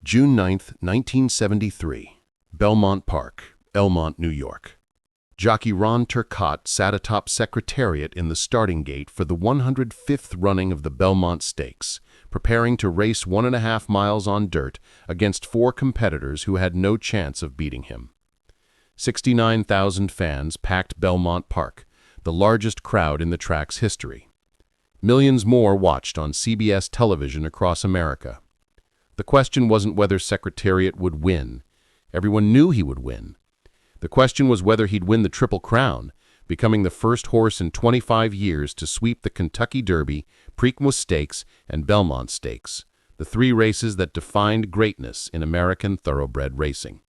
June 9, 1973, Belmont Park, Elmont, New York. Jockey Ron Turcotte sat atop Secretariat in the starting gate for the 105th running of the Belmont Stakes, preparing to race 1.5 miles on dirt against 4 competitors who had no chance of beating him. 69,000 fans packed Belmont Park, the largest crowd in the track's history. Millions more watched on CBS television across America. The question wasn't whether Secretariat would win. Everyone knew he would win. The question was whether he'd win the Triple Crown, becoming the first horse in 25 years to sweep the Kentucky Derby, Preakness Stakes, and Belmont Stakes, the 3 races that defined greatness in American thoroughbred racing.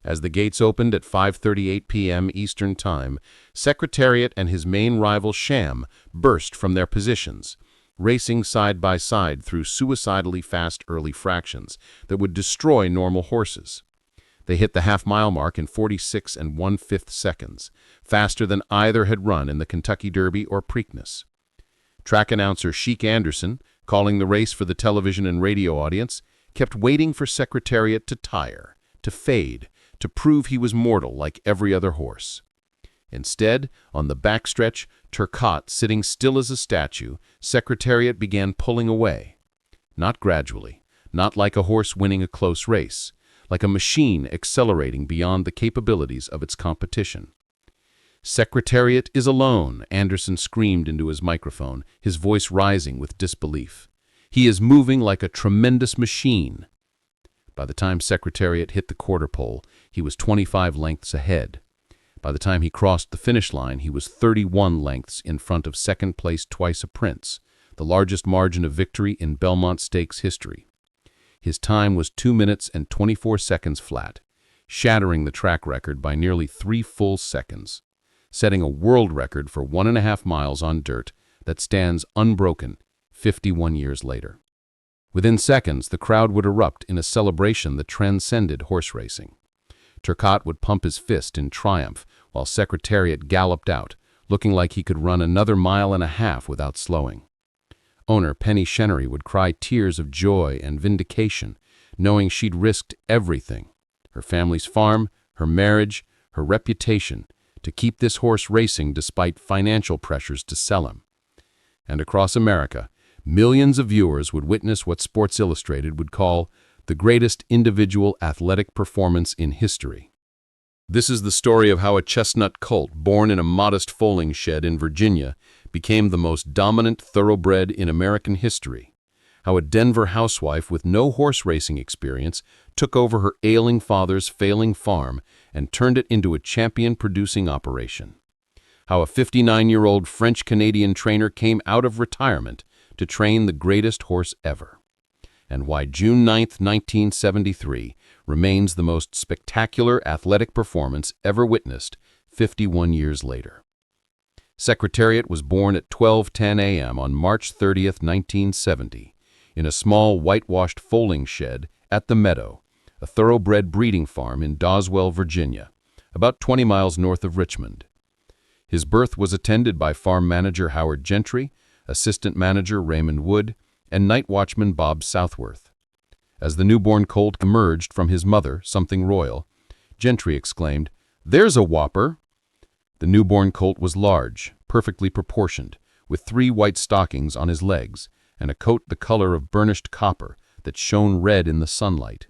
As the gates opened at 5:38 p.m. Eastern Time, Secretariat and his main rival Sham burst from their positions, racing side by side through suicidally fast early fractions that would destroy normal horses. They hit the half-mile mark in 46 1/5 seconds, faster than either had run in the Kentucky Derby or Preakness. Track announcer Sheik Anderson, calling the race for the television and radio audience, kept waiting for Secretariat to tire, to fade, to prove he was mortal like every other horse. Instead, on the backstretch, Turcotte sitting still as a statue, Secretariat began pulling away. Not gradually, not like a horse winning a close race, like a machine accelerating beyond the capabilities of its competition. "Secretariat is alone," Anderson screamed into his microphone, his voice rising with disbelief. "He is moving like a tremendous machine." By the time Secretariat hit the quarter pole, he was 25 lengths ahead. By the time he crossed the finish line, he was 31 lengths in front of second place Twice a Prince, the largest margin of victory in Belmont Stakes history. His time was 2 minutes and 24 seconds flat, shattering the track record by nearly 3 full seconds, setting a world record for 1.5 miles on dirt that stands unbroken 51 years later. Within seconds, the crowd would erupt in a celebration that transcended horse racing. Turcotte would pump his fist in triumph while Secretariat galloped out, looking like he could run another 1.5 miles without slowing. Owner Penny Chenery would cry tears of joy and vindication, knowing she'd risked everything, her family's farm, her marriage, her reputation, to keep this horse racing despite financial pressures to sell him. And across America, millions of viewers would witness what Sports Illustrated would call the greatest individual athletic performance in history. This is the story of how a chestnut colt born in a modest foaling shed in Virginia became the most dominant thoroughbred in American history, how a Denver housewife with no horse racing experience took over her ailing father's failing farm and turned it into a champion-producing operation, how a 59-year-old French-Canadian trainer came out of retirement to train the greatest horse ever, and why June 9, 1973 remains the most spectacular athletic performance ever witnessed 51 years later. Secretariat was born at 12:10 a.m. on March 30, 1970, in a small whitewashed foaling shed at the Meadow, a thoroughbred breeding farm in Doswell, Virginia, about 20 miles north of Richmond. His birth was attended by farm manager Howard Gentry, assistant manager Raymond Wood, and night watchman Bob Southworth. As the newborn colt emerged from his mother, Something Royal, Gentry exclaimed, "There's a whopper!" The newborn colt was large, perfectly proportioned, with 3 white stockings on his legs and a coat the color of burnished copper that shone red in the sunlight.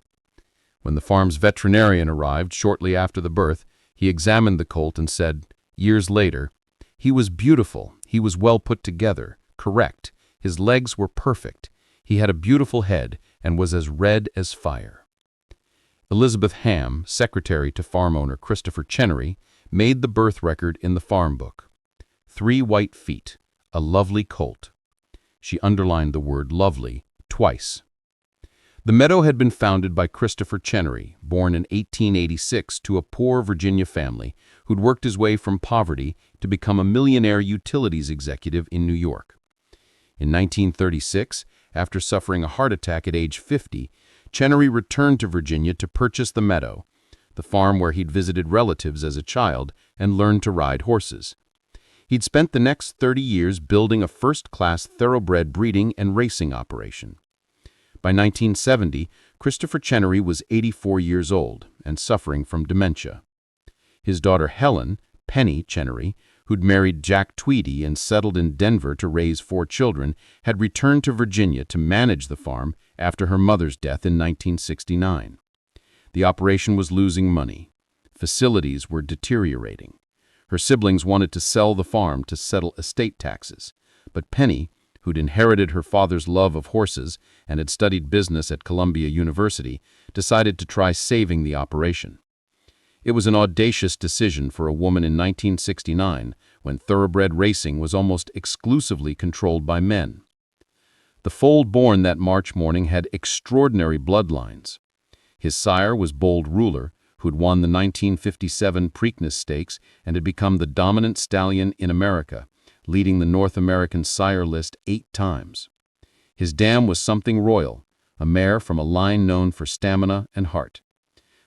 When the farm's veterinarian arrived shortly after the birth, he examined the colt and said, years later, "He was beautiful, he was well put together, correct, his legs were perfect, he had a beautiful head and was as red as fire." Elizabeth Ham, secretary to farm owner Christopher Chenery, made the birth record in the farm book. 3 white feet, a lovely colt. She underlined the word lovely twice. The Meadow had been founded by Christopher Chenery, born in 1886 to a poor Virginia family who'd worked his way from poverty to become a millionaire utilities executive in New York. In 1936, after suffering a heart attack at age 50, Chenery returned to Virginia to purchase the Meadow, the farm where he'd visited relatives as a child and learned to ride horses. He'd spent the next 30 years building a first-class thoroughbred breeding and racing operation. By 1970, Christopher Chenery was 84 years old and suffering from dementia. His daughter Helen, Penny Chenery, who'd married Jack Tweedy and settled in Denver to raise 4 children, had returned to Virginia to manage the farm after her mother's death in 1969. The operation was losing money. Facilities were deteriorating. Her siblings wanted to sell the farm to settle estate taxes, but Penny, who'd inherited her father's love of horses and had studied business at Columbia University, decided to try saving the operation. It was an audacious decision for a woman in 1969 when thoroughbred racing was almost exclusively controlled by men. The foal born that March morning had extraordinary bloodlines. His sire was Bold Ruler, who'd won the 1957 Preakness Stakes and had become the dominant stallion in America, leading the North American sire list 8 times. His dam was Something Royal, a mare from a line known for stamina and heart.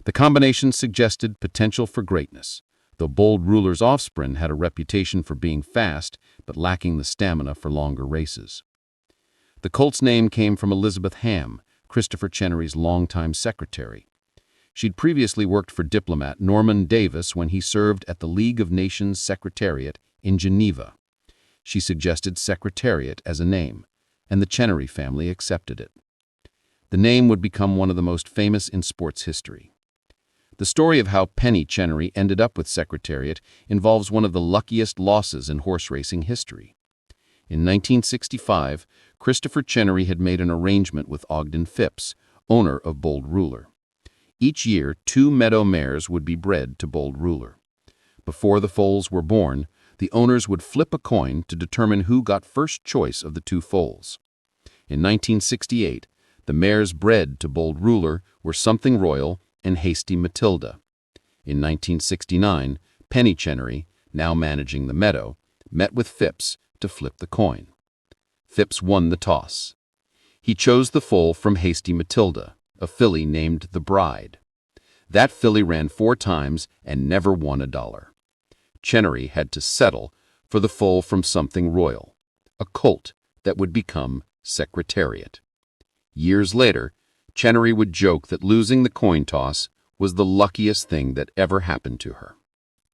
The combination suggested potential for greatness, though Bold Ruler's offspring had a reputation for being fast but lacking the stamina for longer races. The colt's name came from Elizabeth Ham, Christopher Chenery's longtime secretary. She'd previously worked for diplomat Norman Davis when he served at the League of Nations Secretariat in Geneva. She suggested Secretariat as a name, and the Chenery family accepted it. The name would become one of the most famous in sports history. The story of how Penny Chenery ended up with Secretariat involves one of the luckiest losses in horse racing history. In 1965, Christopher Chenery had made an arrangement with Ogden Phipps, owner of Bold Ruler. Each year, 2 Meadow mares would be bred to Bold Ruler. Before the foals were born, the owners would flip a coin to determine who got first choice of the 2 foals. In 1968, the mares bred to Bold Ruler were Something Royal and Hasty Matilda. In 1969, Penny Chenery, now managing the Meadow, met with Phipps to flip the coin. Phipps won the toss. He chose the foal from Hasty Matilda, a filly named the Bride. That filly ran 4 times and never won a dollar. Chenery had to settle for the foal from Something Royal, a colt that would become Secretariat. Years later, Chenery would joke that losing the coin toss was the luckiest thing that ever happened to her.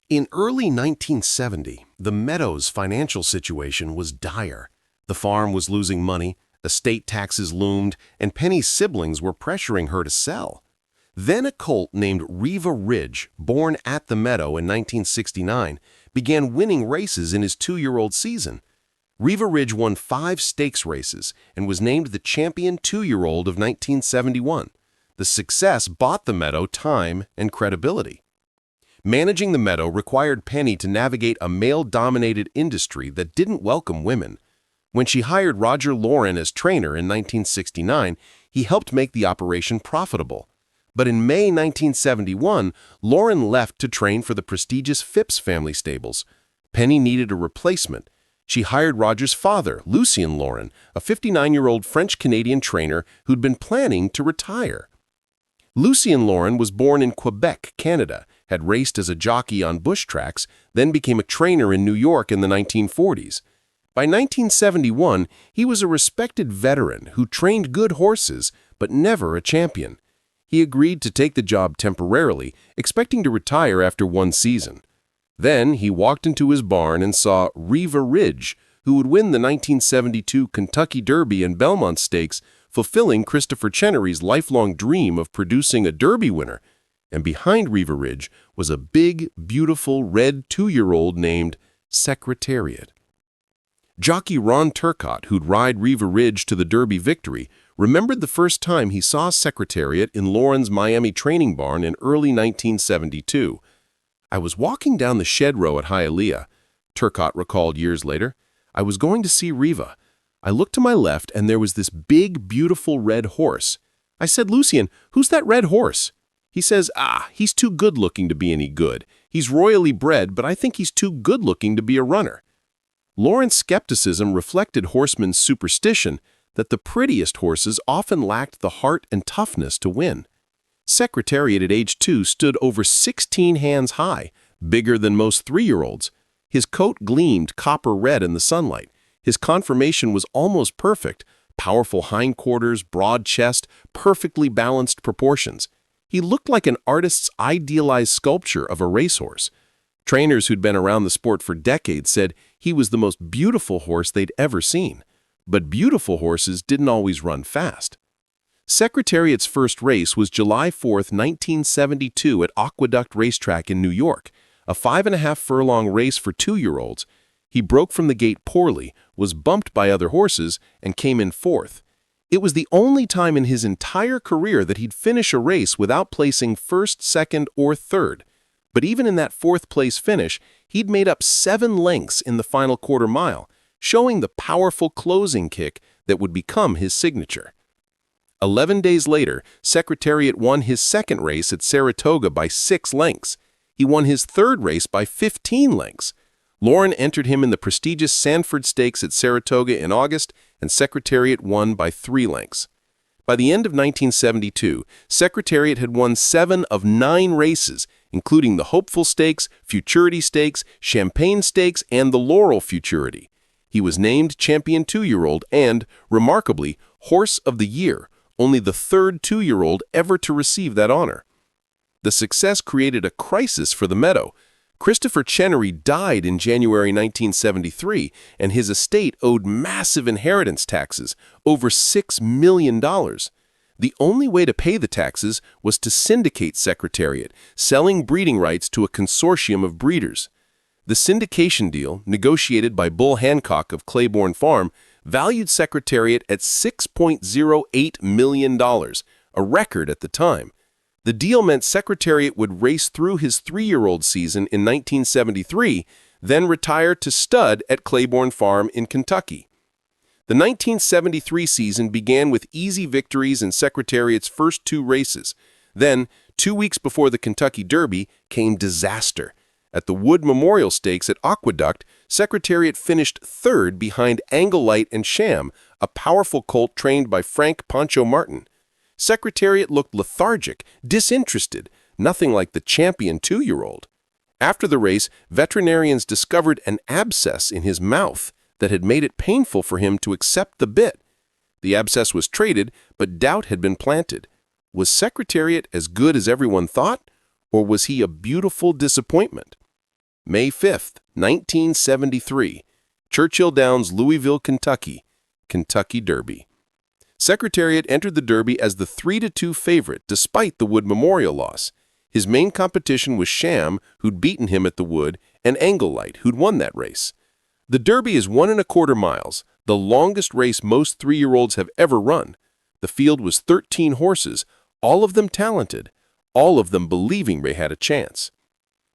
In early 1970, the Meadow's financial situation was dire. The farm was losing money, estate taxes loomed, and Penny's siblings were pressuring her to sell. Then a colt named Riva Ridge, born at the Meadow in 1969, began winning races in his 2-year-old season. Riva Ridge won 5 stakes races and was named the champion 2-year-old of 1971. The success bought the Meadow time and credibility. Managing the Meadow required Penny to navigate a male-dominated industry that didn't welcome women. When she hired Roger Lauren as trainer in 1969, he helped make the operation profitable. But in May 1971, Lauren left to train for the prestigious Phipps family stables. Penny needed a replacement. She hired Roger's father, Lucien Lauren, a 59-year-old French-Canadian trainer who'd been planning to retire. Lucien Lauren was born in Quebec, Canada, had raced as a jockey on bush tracks, then became a trainer in New York in the 1940s. By 1971, he was a respected veteran who trained good horses, but never a champion. He agreed to take the job temporarily, expecting to retire after 1 season. Then he walked into his barn and saw Riva Ridge, who would win the 1972 Kentucky Derby and Belmont Stakes, fulfilling Christopher Chenery's lifelong dream of producing a Derby winner. And behind Riva Ridge was a big, beautiful red 2-year-old named Secretariat. Jockey Ron Turcotte, who'd ride Riva Ridge to the Derby victory, remembered the first time he saw Secretariat in Lauren's Miami training barn in early 1972. "I was walking down the shed row at Hialeah," Turcotte recalled years later. "I was going to see Riva. I looked to my left and there was this big, beautiful red horse. I said, 'Lucien, who's that red horse?' He says, 'He's too good-looking to be any good. He's royally bred, but I think he's too good-looking to be a runner.'" Lauren's skepticism reflected horsemen's superstition that the prettiest horses often lacked the heart and toughness to win. Secretariat at age 2 stood over 16 hands high, bigger than most 3-year-olds. His coat gleamed copper red in the sunlight. His conformation was almost perfect, Powerful hindquarters, broad chest, perfectly balanced proportions. He looked like an artist's idealized sculpture of a racehorse. Trainers who'd been around the sport for decades said he was the most beautiful horse they'd ever seen. But beautiful horses didn't always run fast. Secretariat's first race was July 4, 1972 at Aqueduct Racetrack in New York, a 5.5-furlong race for 2-year-olds. He broke from the gate poorly, was bumped by other horses, and came in fourth. It was the only time in his entire career that he'd finish a race without placing first, second, or third. But even in that fourth-place finish, he'd made up 7 lengths in the final quarter mile, showing the powerful closing kick that would become his signature. 11 days later, Secretariat won his second race at Saratoga by 6 lengths. He won his third race by 15 lengths. Lauren entered him in the prestigious Sanford Stakes at Saratoga in August, and Secretariat won by 3 lengths. By the end of 1972, Secretariat had won 7 of 9 races, including the Hopeful Stakes, Futurity Stakes, Champagne Stakes, and the Laurel Futurity. He was named Champion 2-year-old and, remarkably, Horse of the Year, only the third 2-year-old ever to receive that honor. The success created a crisis for the Meadow. Christopher Chenery died in January 1973, and his estate owed massive inheritance taxes, over $6 million. The only way to pay the taxes was to syndicate Secretariat, selling breeding rights to a consortium of breeders. The syndication deal, negotiated by Bull Hancock of Claiborne Farm, valued Secretariat at $6.08 million, a record at the time. The deal meant Secretariat would race through his 3-year-old season in 1973, then retire to stud at Claiborne Farm in Kentucky. The 1973 season began with easy victories in Secretariat's first 2 races. Then, 2 weeks before the Kentucky Derby, came disaster. At the Wood Memorial Stakes at Aqueduct, Secretariat finished third behind Anglelight and Sham, a powerful colt trained by Frank Pancho Martin. Secretariat looked lethargic, disinterested, nothing like the champion 2-year-old. After the race, veterinarians discovered an abscess in his mouth that had made it painful for him to accept the bit. The abscess was traded, but doubt had been planted. Was Secretariat as good as everyone thought, or was he a beautiful disappointment? May 5, 1973, Churchill Downs, Louisville, Kentucky, Kentucky Derby. Secretariat entered the Derby as the 3-2 favorite despite the Wood Memorial loss. His main competition was Sham, who'd beaten him at the Wood, and Anglelight, who'd won that race. The Derby is 1.25 miles, the longest race most 3-year-olds have ever run. The field was 13 horses, all of them talented, all of them believing they had a chance.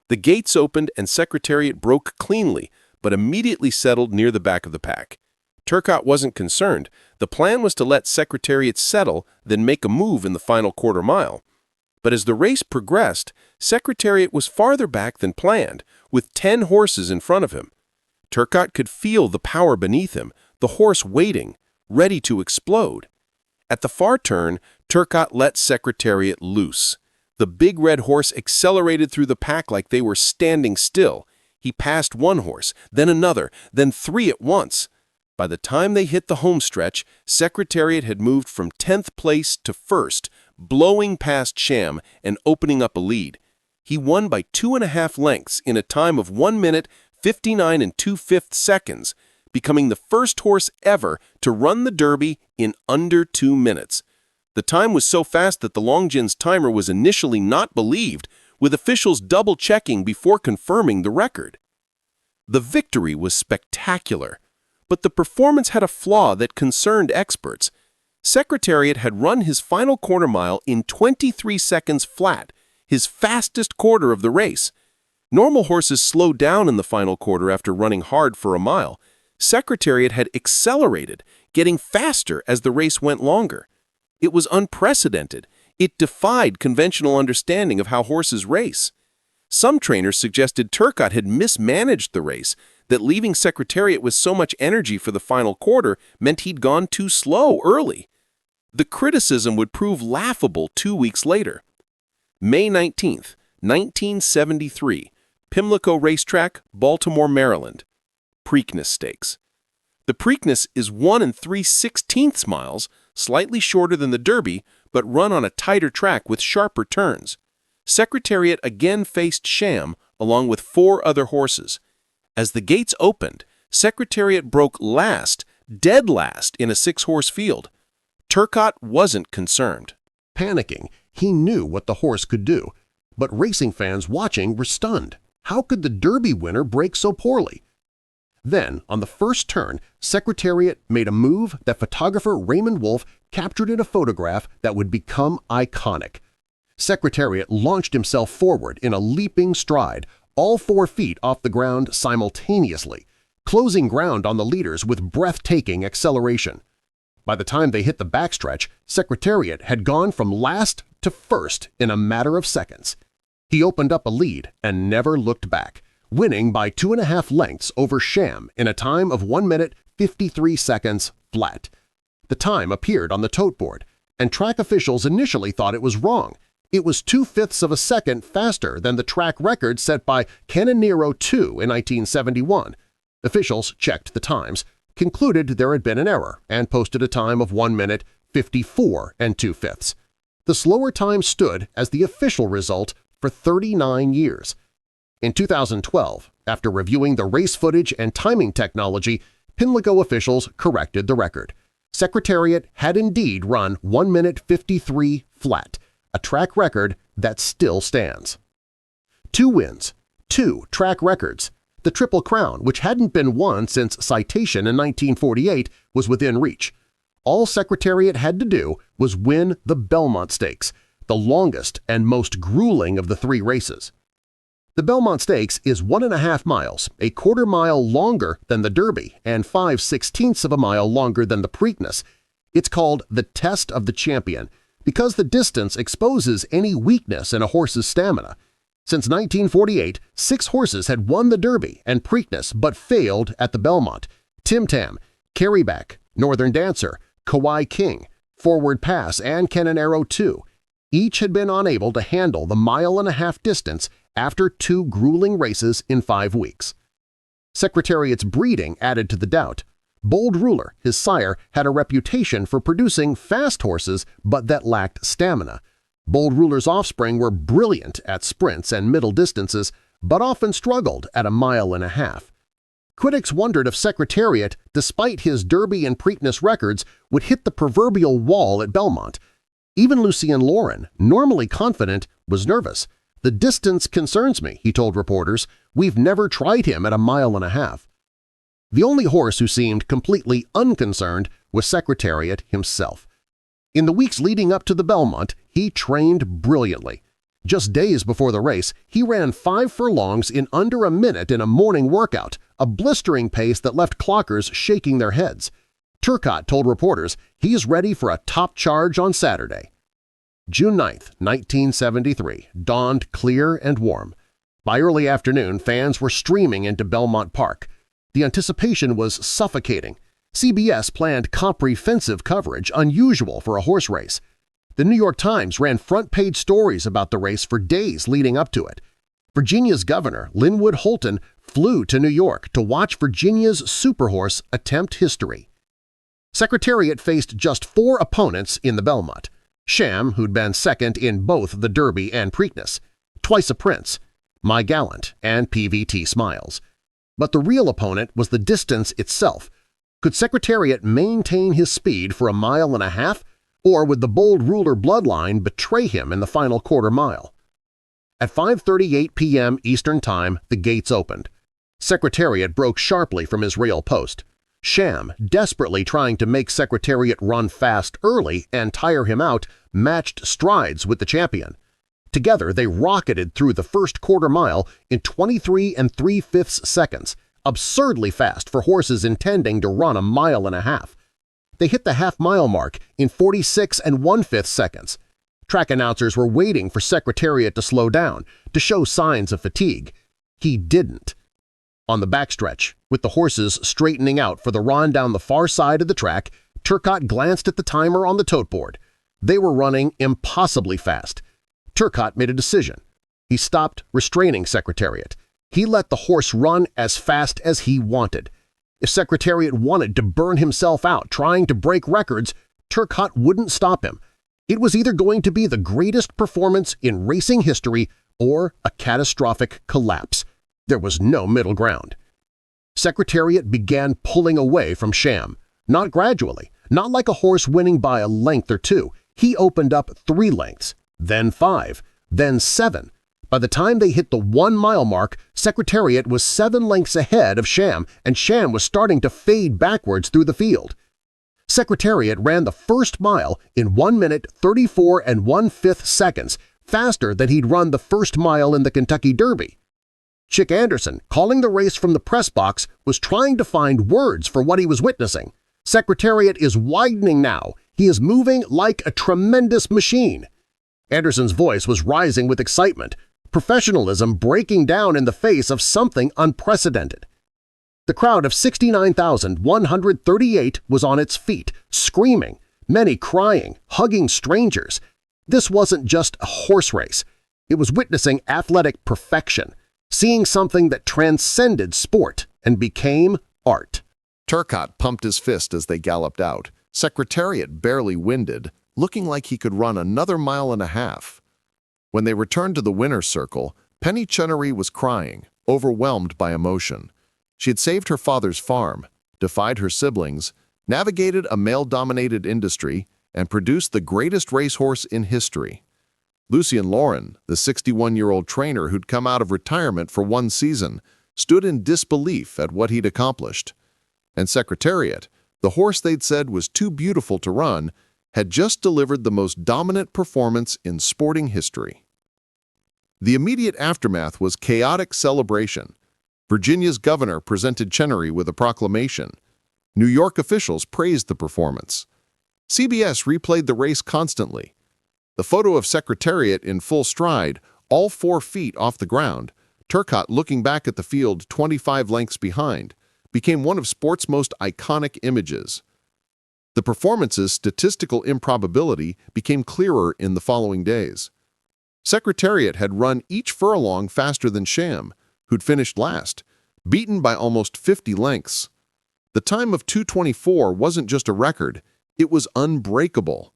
The gates opened and Secretariat broke cleanly, but immediately settled near the back of the pack. Turcotte wasn't concerned. The plan was to let Secretariat settle, then make a move in the final quarter mile. But as the race progressed, Secretariat was farther back than planned, with 10 horses in front of him. Turcotte could feel the power beneath him, the horse waiting, ready to explode. At the far turn, Turcotte let Secretariat loose. The big red horse accelerated through the pack like they were standing still. He passed one horse, then another, then 3 at once. By the time they hit the home stretch, Secretariat had moved from 10th place to 1st, blowing past Sham and opening up a lead. He won by 2.5 lengths in a time of 1 minute, 59 2/5 seconds, becoming the first horse ever to run the Derby in under 2 minutes. The time was so fast that the Longines timer was initially not believed, with officials double-checking before confirming the record. The victory was spectacular. But the performance had a flaw that concerned experts. Secretariat had run his final quarter mile in 23 seconds flat, his fastest quarter of the race. Normal horses slow down in the final quarter after running hard for a mile. Secretariat had accelerated, getting faster as the race went longer. It was unprecedented. It defied conventional understanding of how horses race. Some trainers suggested Turcotte had mismanaged the race, that leaving Secretariat with so much energy for the final quarter meant he'd gone too slow early. The criticism would prove laughable 2 weeks later. May 19, 1973, Pimlico Racetrack, Baltimore, Maryland. Preakness Stakes. The Preakness is 1 3/16 miles, slightly shorter than the Derby, but run on a tighter track with sharper turns. Secretariat again faced Sham along with 4 other horses. As the gates opened, Secretariat broke last, dead last in a 6-horse field. Turcotte wasn't concerned. Panicking, he knew what the horse could do, but racing fans watching were stunned. How could the Derby winner break so poorly? Then, on the first turn, Secretariat made a move that photographer Raymond Wolfe captured in a photograph that would become iconic. Secretariat launched himself forward in a leaping stride, all 4 feet off the ground simultaneously, closing ground on the leaders with breathtaking acceleration. By the time they hit the backstretch, Secretariat had gone from last to first in a matter of seconds. He opened up a lead and never looked back, winning by 2.5 lengths over Sham in a time of 1 minute 53 seconds flat. The time appeared on the tote board, and track officials initially thought it was wrong. It was 2/5 of a second faster than the track record set by Canonero II in 1971. Officials checked the times, concluded there had been an error, and posted a time of 1 minute 54 2/5. The slower time stood as the official result for 39 years. In 2012, after reviewing the race footage and timing technology, Pimlico officials corrected the record. Secretariat had indeed run 1 minute 53 flat, a track record that still stands. 2 wins, 2 track records. The Triple Crown, which hadn't been won since Citation in 1948, was within reach. All Secretariat had to do was win the Belmont Stakes, the longest and most grueling of the 3 races. The Belmont Stakes is 1.5 miles, a quarter mile longer than the Derby and 5/16 of a mile longer than the Preakness. It's called the Test of the Champion because the distance exposes any weakness in a horse's stamina. Since 1948, 6 horses had won the Derby and Preakness but failed at the Belmont: Tim Tam, Carryback, Northern Dancer, Kauai King, Forward Pass, and Canonero II. Each had been unable to handle the 1.5-mile distance after 2 grueling races in 5 weeks. Secretariat's breeding added to the doubt. Bold Ruler, his sire, had a reputation for producing fast horses but that lacked stamina. Bold Ruler's offspring were brilliant at sprints and middle distances, but often struggled at 1.5 miles. Critics wondered if Secretariat, despite his Derby and Preakness records, would hit the proverbial wall at Belmont. Even Lucien Laurin, normally confident, was nervous. "The distance concerns me," he told reporters. "We've never tried him at 1.5 miles." The only horse who seemed completely unconcerned was Secretariat himself. In the weeks leading up to the Belmont, he trained brilliantly. Just days before the race, he ran 5 furlongs in under a minute in a morning workout, a blistering pace that left clockers shaking their heads. Turcotte told reporters he's ready for a top charge on Saturday. June 9, 1973, dawned clear and warm. By early afternoon, fans were streaming into Belmont Park. The anticipation was suffocating. CBS planned comprehensive coverage unusual for a horse race. The New York Times ran front-page stories about the race for days leading up to it. Virginia's governor, Linwood Holton, flew to New York to watch Virginia's superhorse attempt history. Secretariat faced just 4 opponents in the Belmont: Sham, who'd been second in both the Derby and Preakness; Twice a Prince; My Gallant; and PVT Smiles. But the real opponent was the distance itself. Could Secretariat maintain his speed for 1.5 miles, or would the Bold Ruler bloodline betray him in the final quarter mile? At 5:38 p.m. Eastern Time, the gates opened. Secretariat broke sharply from his rail post. Sham, desperately trying to make Secretariat run fast early and tire him out, matched strides with the champion. Together they rocketed through the first quarter mile in 23 3/5 seconds, absurdly fast for horses intending to run 1.5 miles. They hit the half-mile mark in 46 1/5 seconds. Track announcers were waiting for Secretariat to slow down, to show signs of fatigue. He didn't. On the backstretch, with the horses straightening out for the run down the far side of the track, Turcotte glanced at the timer on the tote board. They were running impossibly fast. Turcotte made a decision. He stopped restraining Secretariat. He let the horse run as fast as he wanted. If Secretariat wanted to burn himself out trying to break records, Turcotte wouldn't stop him. It was either going to be the greatest performance in racing history or a catastrophic collapse. There was no middle ground. Secretariat began pulling away from Sham. Not gradually, not like a horse winning by a length or two. He opened up 3 lengths, then 5, then 7. By the time they hit the 1-mile mark, Secretariat was 7 lengths ahead of Sham, and Sham was starting to fade backwards through the field. Secretariat ran the first mile in 1 minute 34 1/5 seconds, faster than he'd run the first mile in the Kentucky Derby. Chick Anderson, calling the race from the press box, was trying to find words for what he was witnessing. Secretariat is widening now. He is moving like a tremendous machine. Anderson's voice was rising with excitement, professionalism breaking down in the face of something unprecedented. The crowd of 69,138 was on its feet, screaming, many crying, hugging strangers. This wasn't just a horse race. It was witnessing athletic perfection, seeing something that transcended sport and became art. Turcotte pumped his fist as they galloped out, Secretariat barely winded, looking like he could run another 1.5 miles. When they returned to the winner's circle, Penny Chunnery was crying, overwhelmed by emotion. She had saved her father's farm, defied her siblings, navigated a male-dominated industry, and produced the greatest racehorse in history. Lucien Lauren, the 61-year-old trainer who'd come out of retirement for 1 season, stood in disbelief at what he'd accomplished. And Secretariat, the horse they'd said was too beautiful to run, had just delivered the most dominant performance in sporting history. The immediate aftermath was chaotic celebration. Virginia's governor presented Chenery with a proclamation. New York officials praised the performance. CBS replayed the race constantly. The photo of Secretariat in full stride, all 4 feet off the ground, Turcotte looking back at the field 25 lengths behind, became one of sport's most iconic images. The performance's statistical improbability became clearer in the following days. Secretariat had run each furlong faster than Sham, who'd finished last, beaten by almost 50 lengths. The time of 2:24 wasn't just a record, it was unbreakable.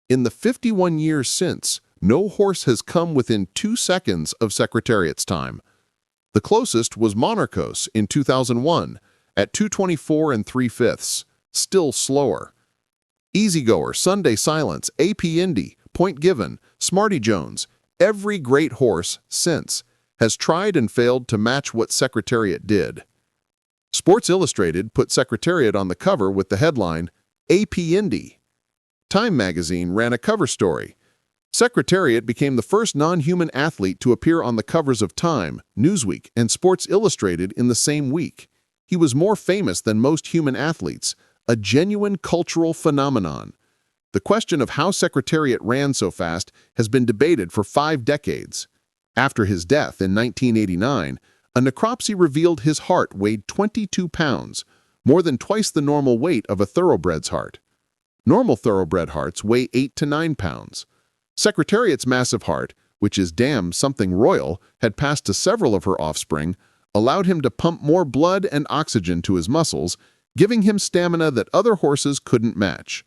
In the 51 years since, no horse has come within 2 seconds of Secretariat's time. The closest was Monarchos in 2001, at 2:24 3/5, still slower. Easygoer, Sunday Silence, AP Indy, Point Given, Smarty Jones, every great horse since has tried and failed to match what Secretariat did. Sports Illustrated put Secretariat on the cover with the headline, AP Indy. Time magazine ran a cover story. Secretariat became the first non-human athlete to appear on the covers of Time, Newsweek, and Sports Illustrated in the same week. He was more famous than most human athletes, a genuine cultural phenomenon. The question of how Secretariat ran so fast has been debated for 5 decades. After his death in 1989, a necropsy revealed his heart weighed 22 pounds, more than twice the normal weight of a thoroughbred's heart. Normal thoroughbred hearts weigh 8 to 9 pounds. Secretariat's massive heart, which is damn something royal, had passed to several of her offspring, allowed him to pump more blood and oxygen to his muscles, giving him stamina that other horses couldn't match.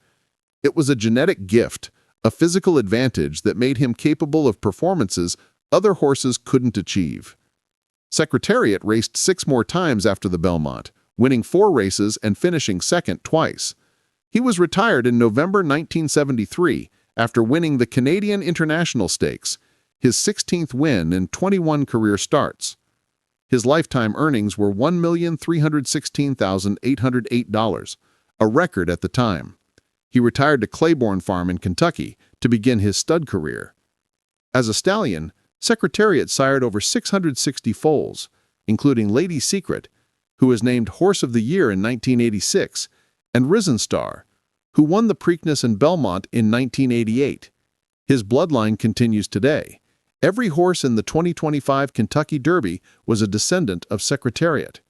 It was a genetic gift, a physical advantage that made him capable of performances other horses couldn't achieve. Secretariat raced 6 more times after the Belmont, winning 4 races and finishing second twice. He was retired in November 1973 after winning the Canadian International Stakes, his 16th win in 21 career starts. His lifetime earnings were $1,316,808, a record at the time. He retired to Claiborne Farm in Kentucky to begin his stud career. As a stallion, Secretariat sired over 660 foals, including Lady Secret, who was named Horse of the Year in 1986, and Risen Star, who won the Preakness in Belmont in 1988. His bloodline continues today. Every horse in the 2025 Kentucky Derby was a descendant of Secretariat.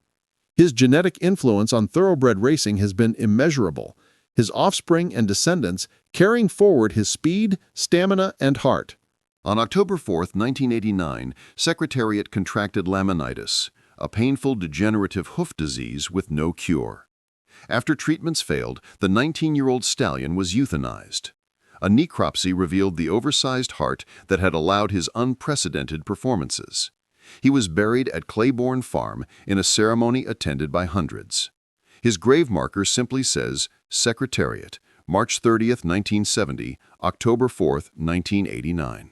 His genetic influence on thoroughbred racing has been immeasurable, his offspring and descendants carrying forward his speed, stamina, and heart. On October 4, 1989, Secretariat contracted laminitis, a painful degenerative hoof disease with no cure. After treatments failed, the 19-year-old stallion was euthanized. A necropsy revealed the oversized heart that had allowed his unprecedented performances. He was buried at Claiborne Farm in a ceremony attended by hundreds. His grave marker simply says, Secretariat, March 30th, 1970, October 4th, 1989.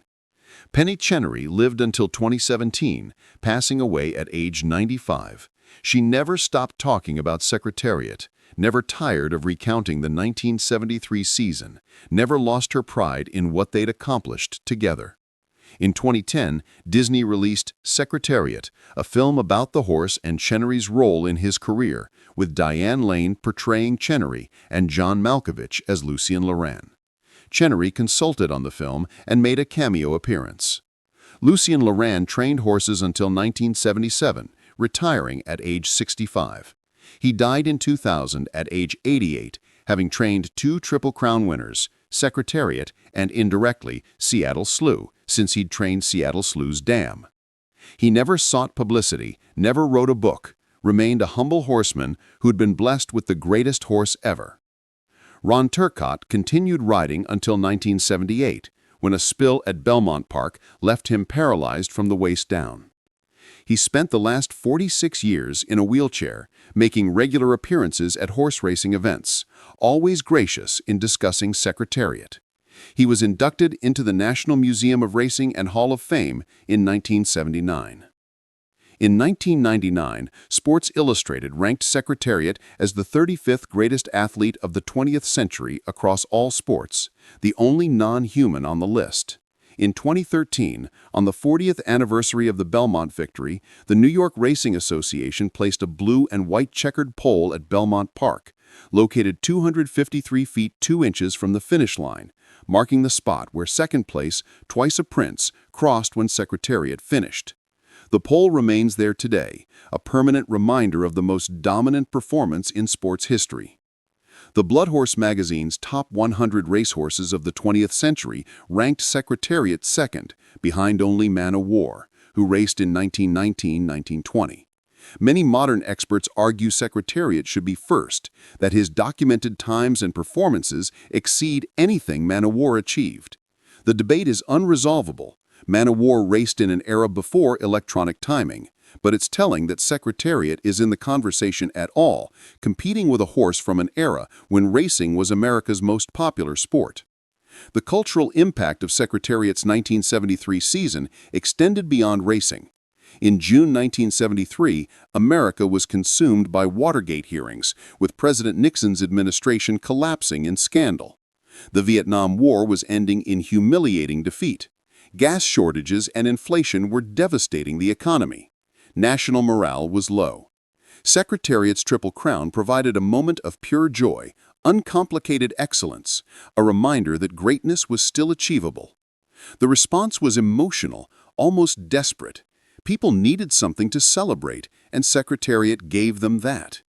Penny Chenery lived until 2017, passing away at age 95. She never stopped talking about Secretariat, never tired of recounting the 1973 season, never lost her pride in what they'd accomplished together. In 2010, Disney released Secretariat, a film about the horse and Chenery's role in his career, with Diane Lane portraying Chenery and John Malkovich as Lucien Loran. Chenery consulted on the film and made a cameo appearance. Lucien Loran trained horses until 1977, retiring at age 65. He died in 2000 at age 88, having trained 2 Triple Crown winners, Secretariat and, indirectly, Seattle Slew, since he'd trained Seattle Slew's dam. He never sought publicity, never wrote a book, remained a humble horseman who'd been blessed with the greatest horse ever. Ron Turcotte continued riding until 1978, when a spill at Belmont Park left him paralyzed from the waist down. He spent the last 46 years in a wheelchair, making regular appearances at horse racing events, always gracious in discussing Secretariat. He was inducted into the National Museum of Racing and Hall of Fame in 1979. In 1999, Sports Illustrated ranked Secretariat as the 35th greatest athlete of the 20th century across all sports, the only non-human on the list. In 2013, on the 40th anniversary of the Belmont victory, the New York Racing Association placed a blue and white checkered pole at Belmont Park, located 253 feet 2 inches from the finish line, marking the spot where second place, Twice a Prince, crossed when Secretariat finished. The pole remains there today, a permanent reminder of the most dominant performance in sports history. The Blood Horse magazine's top 100 racehorses of the 20th century ranked Secretariat second, behind only Man o' War, who raced in 1919-1920. Many modern experts argue Secretariat should be first, that his documented times and performances exceed anything Man o' War achieved. The debate is unresolvable. Man o' War raced in an era before electronic timing, but it's telling that Secretariat is in the conversation at all, competing with a horse from an era when racing was America's most popular sport. The cultural impact of Secretariat's 1973 season extended beyond racing. In June 1973, America was consumed by Watergate hearings, with President Nixon's administration collapsing in scandal. The Vietnam War was ending in humiliating defeat. Gas shortages and inflation were devastating the economy. National morale was low. Secretariat's Triple Crown provided a moment of pure joy, uncomplicated excellence, a reminder that greatness was still achievable. The response was emotional, almost desperate. People needed something to celebrate, and Secretariat gave them that.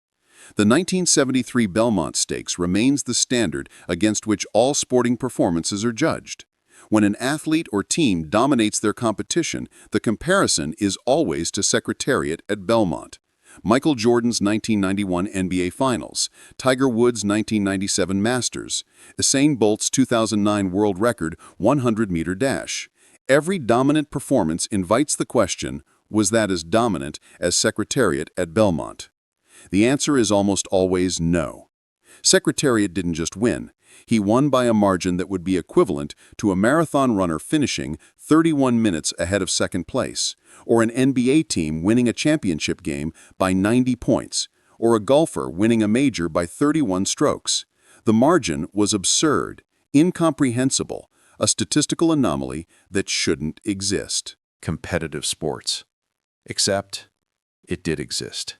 The 1973 Belmont Stakes remains the standard against which all sporting performances are judged. When an athlete or team dominates their competition, the comparison is always to Secretariat at Belmont. Michael Jordan's 1991 NBA Finals, Tiger Woods' 1997 Masters, Usain Bolt's 2009 world record 100-meter dash. Every dominant performance invites the question, was that as dominant as Secretariat at Belmont? The answer is almost always no. Secretariat didn't just win. He won by a margin that would be equivalent to a marathon runner finishing 31 minutes ahead of second place, or an NBA team winning a championship game by 90 points, or a golfer winning a major by 31 strokes. The margin was absurd, incomprehensible, a statistical anomaly that shouldn't exist. Competitive sports. Except it did exist.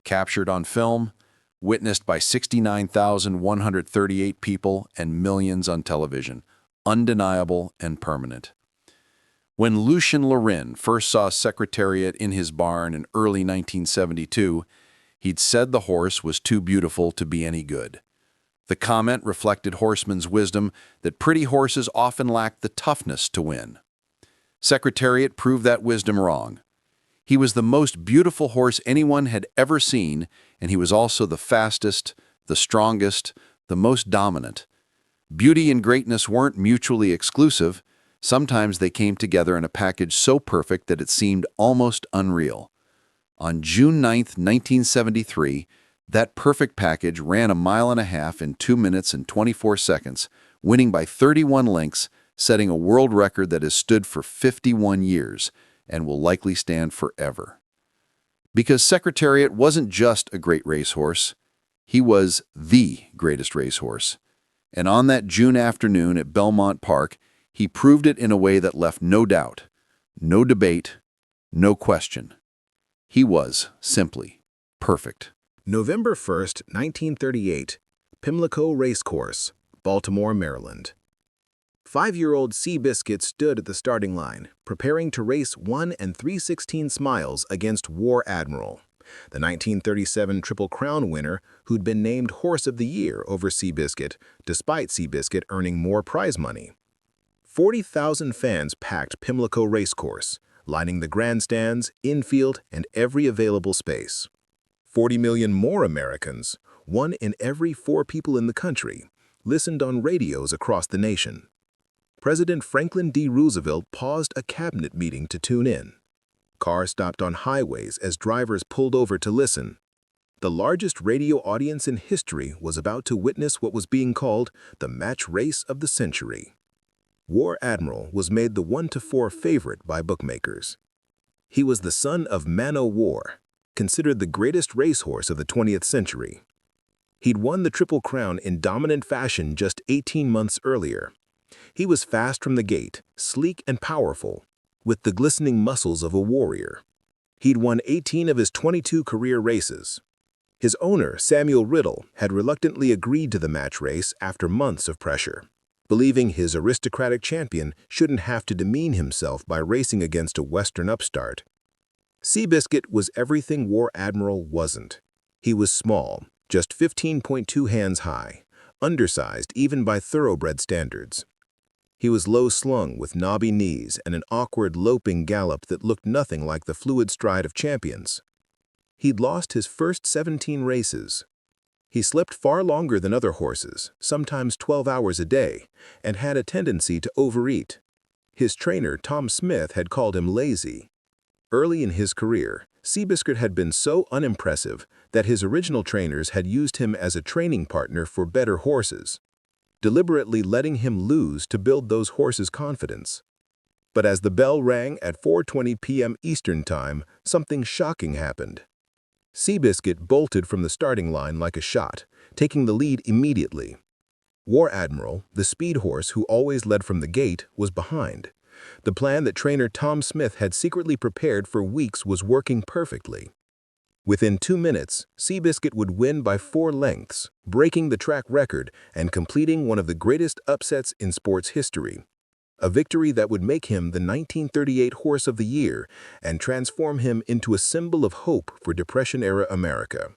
Captured on film, witnessed by 69,138 people and millions on television, undeniable and permanent. When Lucien Loran first saw Secretariat in his barn in early 1972, he'd said the horse was too beautiful to be any good. The comment reflected horseman's wisdom that pretty horses often lack the toughness to win. Secretariat proved that wisdom wrong. He was the most beautiful horse anyone had ever seen, and he was also the fastest, the strongest, the most dominant. Beauty and greatness weren't mutually exclusive. Sometimes they came together in a package so perfect that it seemed almost unreal. On June 9, 1973, that perfect package ran 1.5 miles in 2 minutes and 24 seconds, winning by 31 lengths, setting a world record that has stood for 51 years and will likely stand forever. Because Secretariat wasn't just a great racehorse, he was the greatest racehorse. And on that June afternoon at Belmont Park, he proved it in a way that left no doubt, no debate, no question. He was simply perfect. November 1st, 1938, Pimlico Racecourse, Baltimore, Maryland. 5-year-old Seabiscuit stood at the starting line, preparing to race 1 3/16 miles against War Admiral, the 1937 Triple Crown winner who'd been named Horse of the Year over Seabiscuit, despite Seabiscuit earning more prize money. 40,000 fans packed Pimlico Racecourse, lining the grandstands, infield, and every available space. 40 million more Americans, 1 in every 4 people in the country, listened on radios across the nation. President Franklin D. Roosevelt paused a cabinet meeting to tune in. Cars stopped on highways as drivers pulled over to listen. The largest radio audience in history was about to witness what was being called the match race of the century. War Admiral was made the 1-4 favorite by bookmakers. He was the son of Man-O-War, considered the greatest racehorse of the 20th century. He'd won the Triple Crown in dominant fashion just 18 months earlier. He was fast from the gate, sleek and powerful, with the glistening muscles of a warrior. He'd won 18 of his 22 career races. His owner, Samuel Riddle, had reluctantly agreed to the match race after months of pressure, believing his aristocratic champion shouldn't have to demean himself by racing against a Western upstart. Seabiscuit was everything War Admiral wasn't. He was small, just 15.2 hands high, undersized even by thoroughbred standards. He was low-slung with knobby knees and an awkward loping gallop that looked nothing like the fluid stride of champions. He'd lost his first 17 races. He slept far longer than other horses, sometimes 12 hours a day, and had a tendency to overeat. His trainer, Tom Smith, had called him lazy. Early in his career, Seabiscuit had been so unimpressive that his original trainers had used him as a training partner for better horses, deliberately letting him lose to build those horses' confidence. But as the bell rang at 4:20 p.m. Eastern Time, something shocking happened. Seabiscuit bolted from the starting line like a shot, taking the lead immediately. War Admiral, the speed horse who always led from the gate, was behind. The plan that trainer Tom Smith had secretly prepared for weeks was working perfectly. Within 2 minutes, Seabiscuit would win by 4 lengths, breaking the track record and completing one of the greatest upsets in sports history. A victory that would make him the 1938 Horse of the Year and transform him into a symbol of hope for Depression-era America.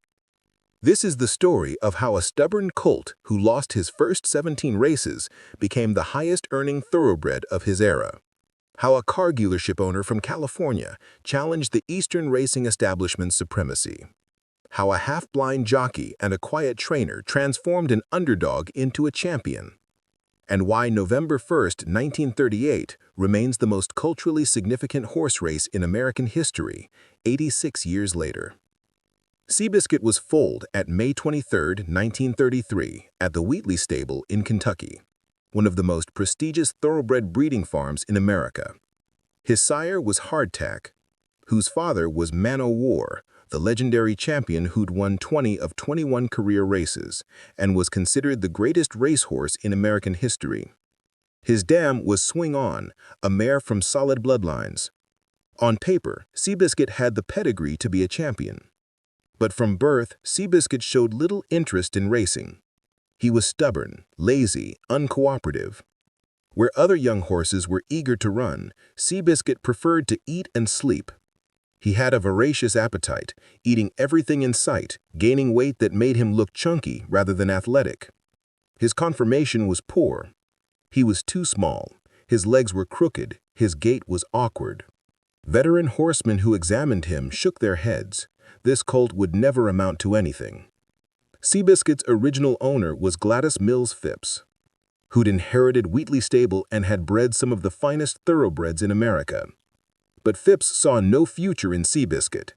This is the story of how a stubborn colt who lost his first 17 races became the highest-earning thoroughbred of his era. How a car dealership owner from California challenged the Eastern racing establishment's supremacy. How a half-blind jockey and a quiet trainer transformed an underdog into a champion. And why November 1st, 1938 remains the most culturally significant horse race in American history, 86 years later. Seabiscuit was foaled at May 23, 1933, at the Wheatley Stable in Kentucky, one of the most prestigious thoroughbred breeding farms in America. His sire was Hardtack, whose father was Man-O-War, the legendary champion who'd won 20 of 21 career races and was considered the greatest racehorse in American history. His dam was Swing On, a mare from solid bloodlines. On paper, Seabiscuit had the pedigree to be a champion. But from birth, Seabiscuit showed little interest in racing. He was stubborn, lazy, uncooperative. Where other young horses were eager to run, Seabiscuit preferred to eat and sleep. He had a voracious appetite, eating everything in sight, gaining weight that made him look chunky rather than athletic. His conformation was poor. He was too small, his legs were crooked, his gait was awkward. Veteran horsemen who examined him shook their heads. This colt would never amount to anything. Seabiscuit's original owner was Gladys Mills Phipps, who'd inherited Wheatley Stable and had bred some of the finest thoroughbreds in America. But Phipps saw no future in Seabiscuit.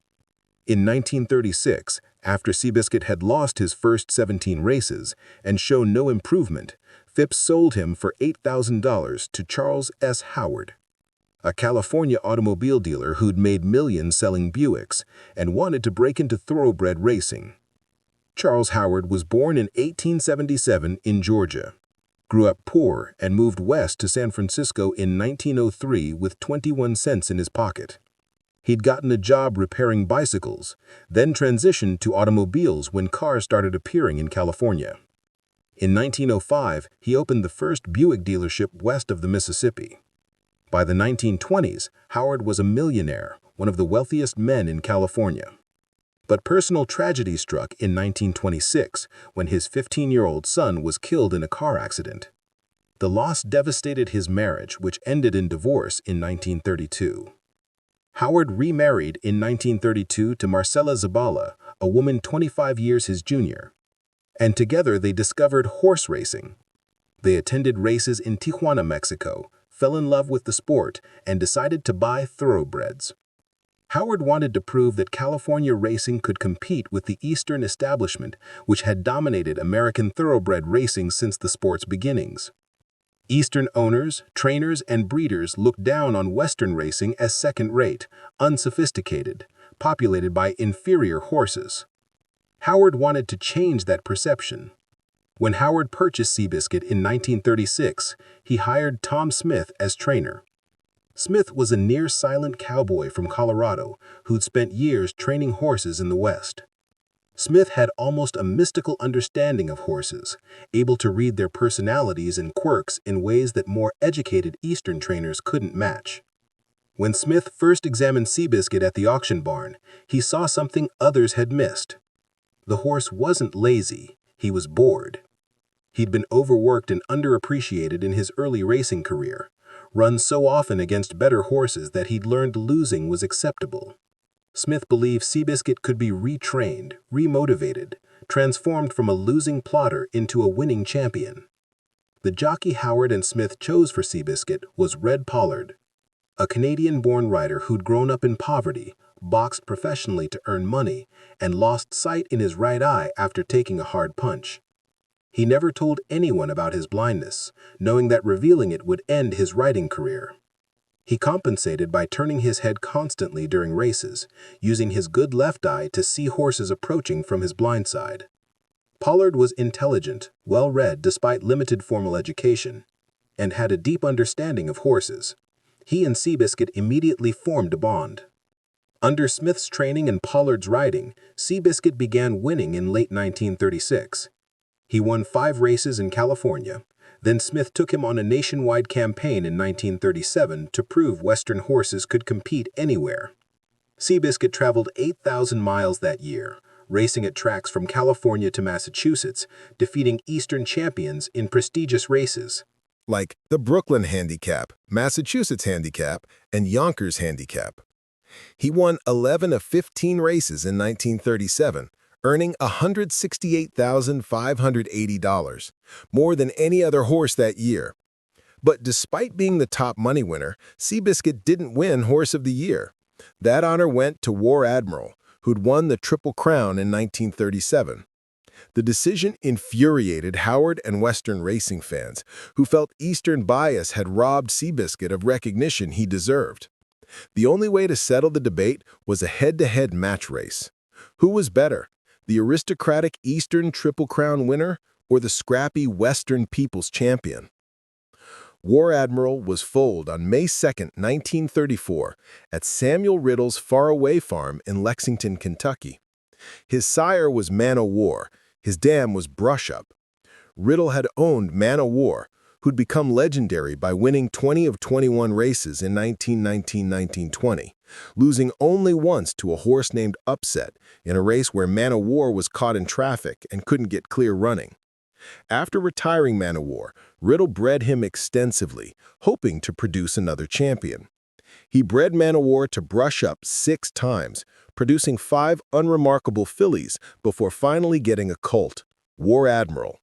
In 1936, after Seabiscuit had lost his first 17 races and shown no improvement, Phipps sold him for $8,000 to Charles S. Howard, a California automobile dealer who'd made millions selling Buicks and wanted to break into thoroughbred racing. Charles Howard was born in 1877 in Georgia, grew up poor, and moved west to San Francisco in 1903 with 21 cents in his pocket. He'd gotten a job repairing bicycles, then transitioned to automobiles when cars started appearing in California. In 1905, he opened the first Buick dealership west of the Mississippi. By the 1920s, Howard was a millionaire, one of the wealthiest men in California. But personal tragedy struck in 1926 when his 15-year-old son was killed in a car accident. The loss devastated his marriage, which ended in divorce in 1932. Howard remarried in 1932 to Marcella Zabala, a woman 25 years his junior, and together they discovered horse racing. They attended races in Tijuana, Mexico, fell in love with the sport, and decided to buy thoroughbreds. Howard wanted to prove that California racing could compete with the Eastern establishment, which had dominated American thoroughbred racing since the sport's beginnings. Eastern owners, trainers, and breeders looked down on Western racing as second-rate, unsophisticated, populated by inferior horses. Howard wanted to change that perception. When Howard purchased Seabiscuit in 1936, he hired Tom Smith as trainer. Smith was a near-silent cowboy from Colorado who'd spent years training horses in the West. Smith had almost a mystical understanding of horses, able to read their personalities and quirks in ways that more educated Eastern trainers couldn't match. When Smith first examined Seabiscuit at the auction barn, he saw something others had missed. The horse wasn't lazy, he was bored. He'd been overworked and underappreciated in his early racing career, run so often against better horses that he'd learned losing was acceptable. Smith believed Seabiscuit could be retrained, remotivated, transformed from a losing plotter into a winning champion. The jockey Howard and Smith chose for Seabiscuit was Red Pollard, a Canadian-born rider who'd grown up in poverty, boxed professionally to earn money, and lost sight in his right eye after taking a hard punch. He never told anyone about his blindness, knowing that revealing it would end his riding career. He compensated by turning his head constantly during races, using his good left eye to see horses approaching from his blind side. Pollard was intelligent, well-read despite limited formal education, and had a deep understanding of horses. He and Seabiscuit immediately formed a bond. Under Smith's training and Pollard's riding, Seabiscuit began winning in late 1936. He won 5 races in California. Then Smith took him on a nationwide campaign in 1937 to prove Western horses could compete anywhere. Seabiscuit traveled 8,000 miles that year, racing at tracks from California to Massachusetts, defeating Eastern champions in prestigious races. Like the Brooklyn Handicap, Massachusetts Handicap, and Yonkers Handicap. He won 11 of 15 races in 1937, earning $168,580, more than any other horse that year. But despite being the top money winner, Seabiscuit didn't win Horse of the Year. That honor went to War Admiral, who'd won the Triple Crown in 1937. The decision infuriated Howard and Western racing fans, who felt Eastern bias had robbed Seabiscuit of recognition he deserved. The only way to settle the debate was a head-to-head match race. Who was better, the aristocratic Eastern Triple Crown winner or the scrappy Western People's Champion? War Admiral was foaled on May 2, 1934, at Samuel Riddle's Faraway Farm in Lexington, Kentucky. His sire was Man o' War, his dam was Brush Up. Riddle had owned Man o' War, who'd become legendary by winning 20 of 21 races in 1919-1920, losing only once to a horse named Upset in a race where Man o' War was caught in traffic and couldn't get clear running. After retiring Man o' War, Riddle bred him extensively, hoping to produce another champion. He bred Man O' War to brush up 6 times, producing 5 unremarkable fillies before finally getting a colt, War Admiral.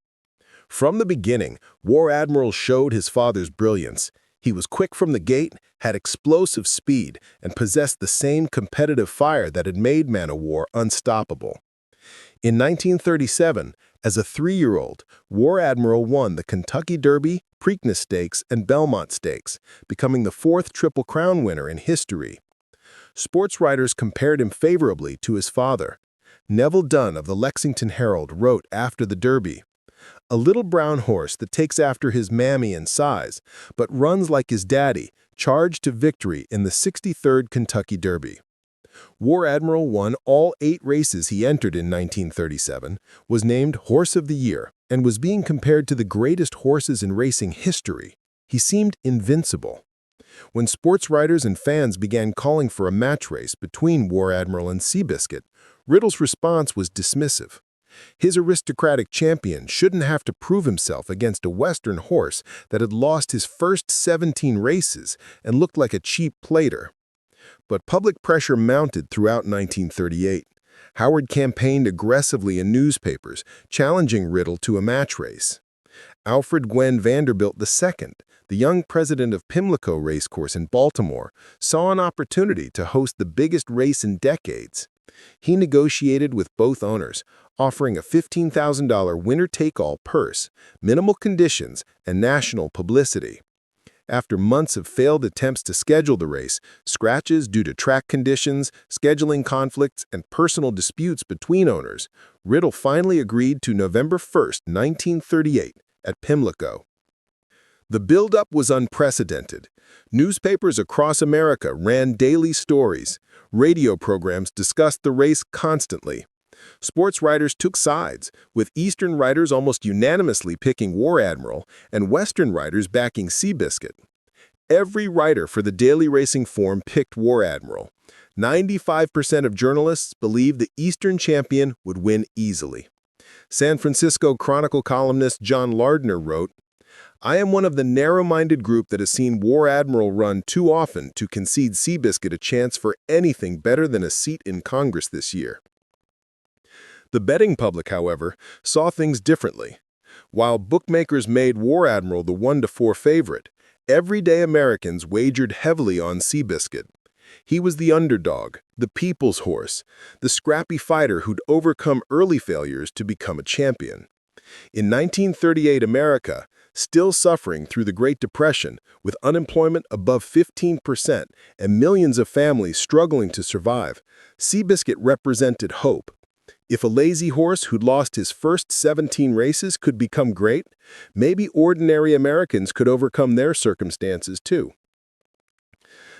From the beginning, War Admiral showed his father's brilliance. He was quick from the gate, had explosive speed, and possessed the same competitive fire that had made Man O' War unstoppable. In 1937, as a 3-year-old, War Admiral won the Kentucky Derby, Preakness Stakes, and Belmont Stakes, becoming the 4th Triple Crown winner in history. Sports writers compared him favorably to his father. Neville Dunn of the Lexington Herald wrote after the Derby, "A little brown horse that takes after his mammy in size, but runs like his daddy, charged to victory in the 63rd Kentucky Derby." War Admiral won all 8 races he entered in 1937, was named Horse of the Year, and was being compared to the greatest horses in racing history. He seemed invincible. When sports writers and fans began calling for a match race between War Admiral and Seabiscuit, Riddle's response was dismissive. His aristocratic champion shouldn't have to prove himself against a Western horse that had lost his first 17 races and looked like a cheap plater. But public pressure mounted throughout 1938. Howard campaigned aggressively in newspapers, challenging Riddle to a match race. Alfred Gwen Vanderbilt II, the young president of Pimlico Racecourse in Baltimore, saw an opportunity to host the biggest race in decades. He negotiated with both owners, offering a $15,000 winner-take-all purse, minimal conditions, and national publicity. After months of failed attempts to schedule the race, scratches due to track conditions, scheduling conflicts, and personal disputes between owners, Riddle finally agreed to November 1, 1938, at Pimlico. The build-up was unprecedented. Newspapers across America ran daily stories. Radio programs discussed the race constantly. Sports writers took sides, with Eastern writers almost unanimously picking War Admiral and Western writers backing Seabiscuit. Every writer for the Daily Racing Form picked War Admiral. 95% of journalists believed the Eastern champion would win easily. San Francisco Chronicle columnist John Lardner wrote, "I am one of the narrow-minded group that has seen War Admiral run too often to concede Seabiscuit a chance for anything better than a seat in Congress this year." The betting public, however, saw things differently. While bookmakers made War Admiral the 1-4 favorite, everyday Americans wagered heavily on Seabiscuit. He was the underdog, the people's horse, the scrappy fighter who'd overcome early failures to become a champion. In 1938 America, still suffering through the Great Depression, with unemployment above 15% and millions of families struggling to survive, Seabiscuit represented hope. If a lazy horse who'd lost his first 17 races could become great, maybe ordinary Americans could overcome their circumstances too.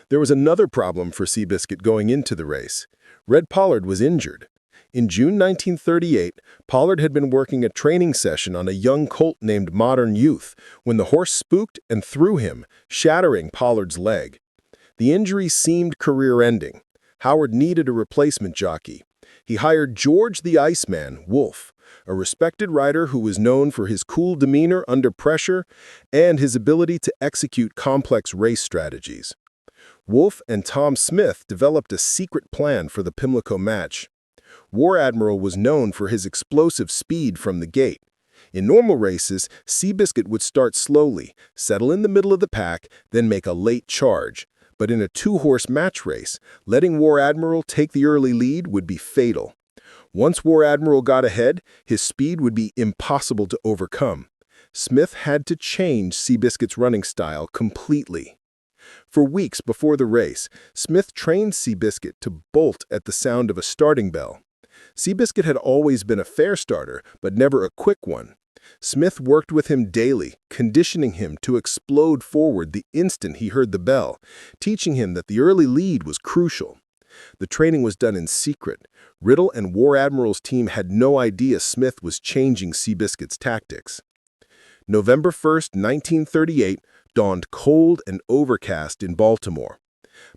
There was another problem for Seabiscuit going into the race. Red Pollard was injured. In June 1938, Pollard had been working a training session on a young colt named Modern Youth when the horse spooked and threw him, shattering Pollard's leg. The injury seemed career-ending. Howard needed a replacement jockey. He hired George the Iceman Wolfe, a respected rider who was known for his cool demeanor under pressure and his ability to execute complex race strategies. Wolfe and Tom Smith developed a secret plan for the Pimlico match. War Admiral was known for his explosive speed from the gate. In normal races, Seabiscuit would start slowly, settle in the middle of the pack, then make a late charge. But in a 2-horse match race, letting War Admiral take the early lead would be fatal. Once War Admiral got ahead, his speed would be impossible to overcome. Smith had to change Seabiscuit's running style completely. For weeks before the race, Smith trained Seabiscuit to bolt at the sound of a starting bell. Seabiscuit had always been a fair starter, but never a quick one. Smith worked with him daily, conditioning him to explode forward the instant he heard the bell, teaching him that the early lead was crucial. The training was done in secret. Riddle and War Admiral's team had no idea Smith was changing Seabiscuit's tactics. November 1, 1938, dawned cold and overcast in Baltimore.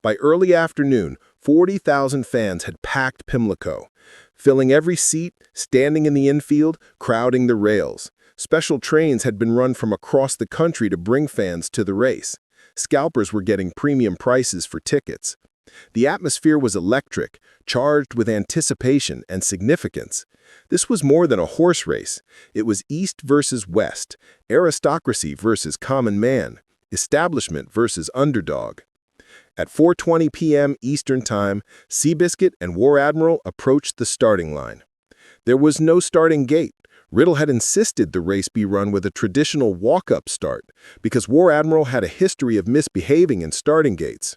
By early afternoon, 40,000 fans had packed Pimlico, filling every seat, standing in the infield, crowding the rails. Special trains had been run from across the country to bring fans to the race. Scalpers were getting premium prices for tickets. The atmosphere was electric, charged with anticipation and significance. This was more than a horse race. It was East versus West, aristocracy versus common man, establishment versus underdog. At 4:20 p.m. Eastern Time, Seabiscuit and War Admiral approached the starting line. There was no starting gate. Riddle had insisted the race be run with a traditional walk-up start because War Admiral had a history of misbehaving in starting gates.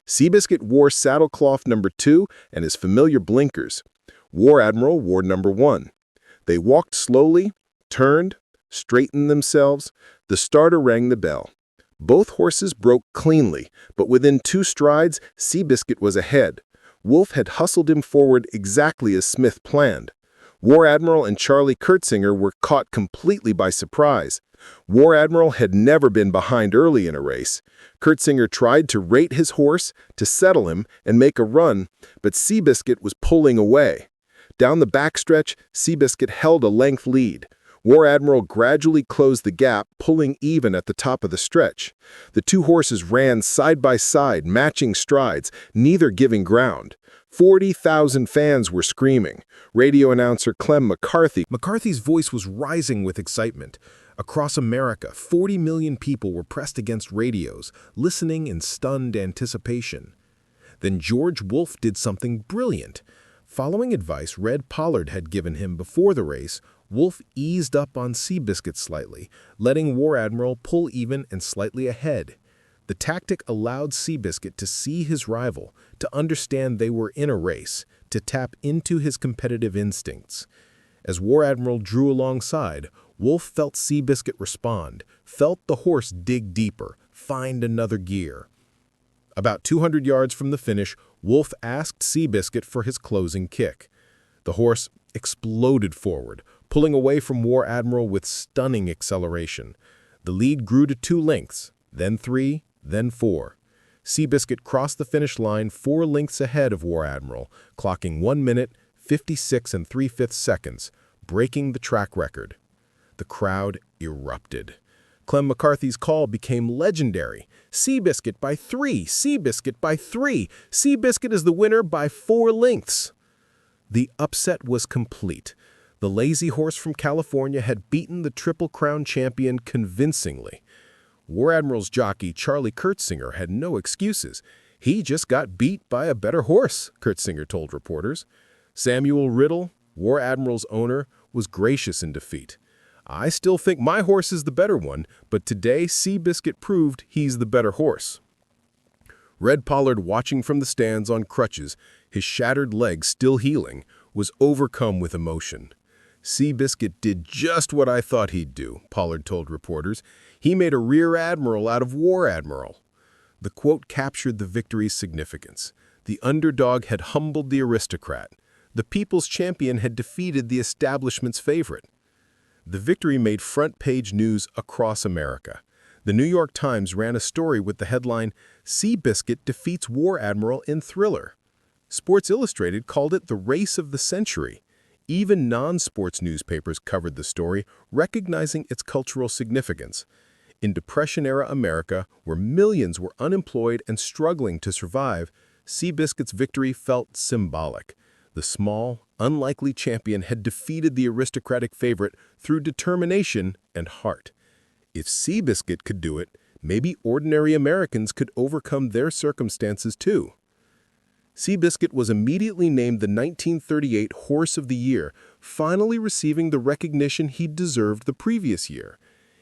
Seabiscuit wore saddlecloth number 2 and his familiar blinkers. War Admiral wore number 1. They walked slowly, turned, straightened themselves. The starter rang the bell. Both horses broke cleanly, but within 2 strides, Seabiscuit was ahead. Wolf had hustled him forward exactly as Smith planned. War Admiral and Charlie Kurtzinger were caught completely by surprise. War Admiral had never been behind early in a race. Kurtzinger tried to rate his horse, to settle him, and make a run, but Seabiscuit was pulling away. Down the backstretch, Seabiscuit held a length lead. War Admiral gradually closed the gap, pulling even at the top of the stretch. The 2 horses ran side by side, matching strides, neither giving ground. 40,000 fans were screaming. Radio announcer Clem McCarthy's voice was rising with excitement. Across America, 40 million people were pressed against radios, listening in stunned anticipation. Then George Wolfe did something brilliant. Following advice Red Pollard had given him before the race, Wolfe eased up on Seabiscuit slightly, letting War Admiral pull even and slightly ahead. The tactic allowed Seabiscuit to see his rival, to understand they were in a race, to tap into his competitive instincts. As War Admiral drew alongside, Wolfe felt Seabiscuit respond, felt the horse dig deeper, find another gear. About 200 yards from the finish, Wolfe asked Seabiscuit for his closing kick. The horse exploded forward, pulling away from War Admiral with stunning acceleration. The lead grew to 2 lengths, then 3, then 4. Seabiscuit crossed the finish line 4 lengths ahead of War Admiral, clocking 1 minute, 56 3/5 seconds, breaking the track record. The crowd erupted. Clem McCarthy's call became legendary. Seabiscuit by 3, Seabiscuit by 3, Seabiscuit is the winner by 4 lengths. The upset was complete. The lazy horse from California had beaten the Triple Crown champion convincingly. War Admiral's jockey Charlie Kurtzinger had no excuses. He just got beat by a better horse, Kurtzinger told reporters. Samuel Riddle, War Admiral's owner, was gracious in defeat. I still think my horse is the better one, but today Seabiscuit proved he's the better horse. Red Pollard, watching from the stands on crutches, his shattered legs still healing, was overcome with emotion. Seabiscuit did just what I thought he'd do, Pollard told reporters. He made a rear admiral out of War Admiral. The quote captured the victory's significance. The underdog had humbled the aristocrat. The people's champion had defeated the establishment's favorite. The victory made front-page news across America. The New York Times ran a story with the headline, "Seabiscuit defeats War Admiral in thriller." Sports Illustrated called it the race of the century. Even non-sports newspapers covered the story, recognizing its cultural significance. In Depression-era America, where millions were unemployed and struggling to survive, Seabiscuit's victory felt symbolic. The small, unlikely champion had defeated the aristocratic favorite through determination and heart. If Seabiscuit could do it, maybe ordinary Americans could overcome their circumstances too. Seabiscuit was immediately named the 1938 Horse of the Year, finally receiving the recognition he'd deserved the previous year.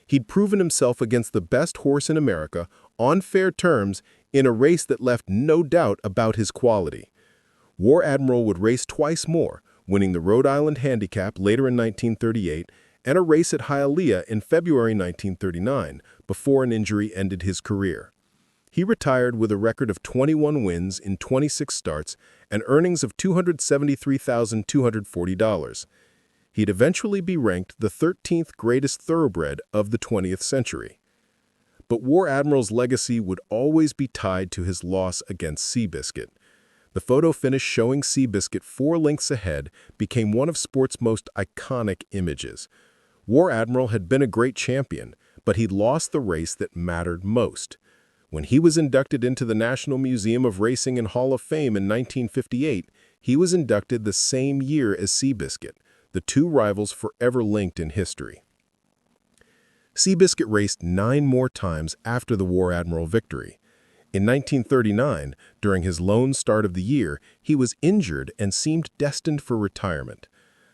He'd proven himself against the best horse in America, on fair terms, in a race that left no doubt about his quality. War Admiral would race twice more, winning the Rhode Island Handicap later in 1938 and a race at Hialeah in February 1939, before an injury ended his career. He retired with a record of 21 wins in 26 starts and earnings of $273,240. He'd eventually be ranked the 13th greatest thoroughbred of the 20th century. But War Admiral's legacy would always be tied to his loss against Seabiscuit. The photo finish showing Seabiscuit 4 lengths ahead became one of sport's most iconic images. War Admiral had been a great champion, but he'd lost the race that mattered most. When he was inducted into the National Museum of Racing and Hall of Fame in 1958, he was inducted the same year as Seabiscuit, the two rivals forever linked in history. Seabiscuit raced 9 more times after the War Admiral victory. In 1939, during his lone start of the year, he was injured and seemed destined for retirement.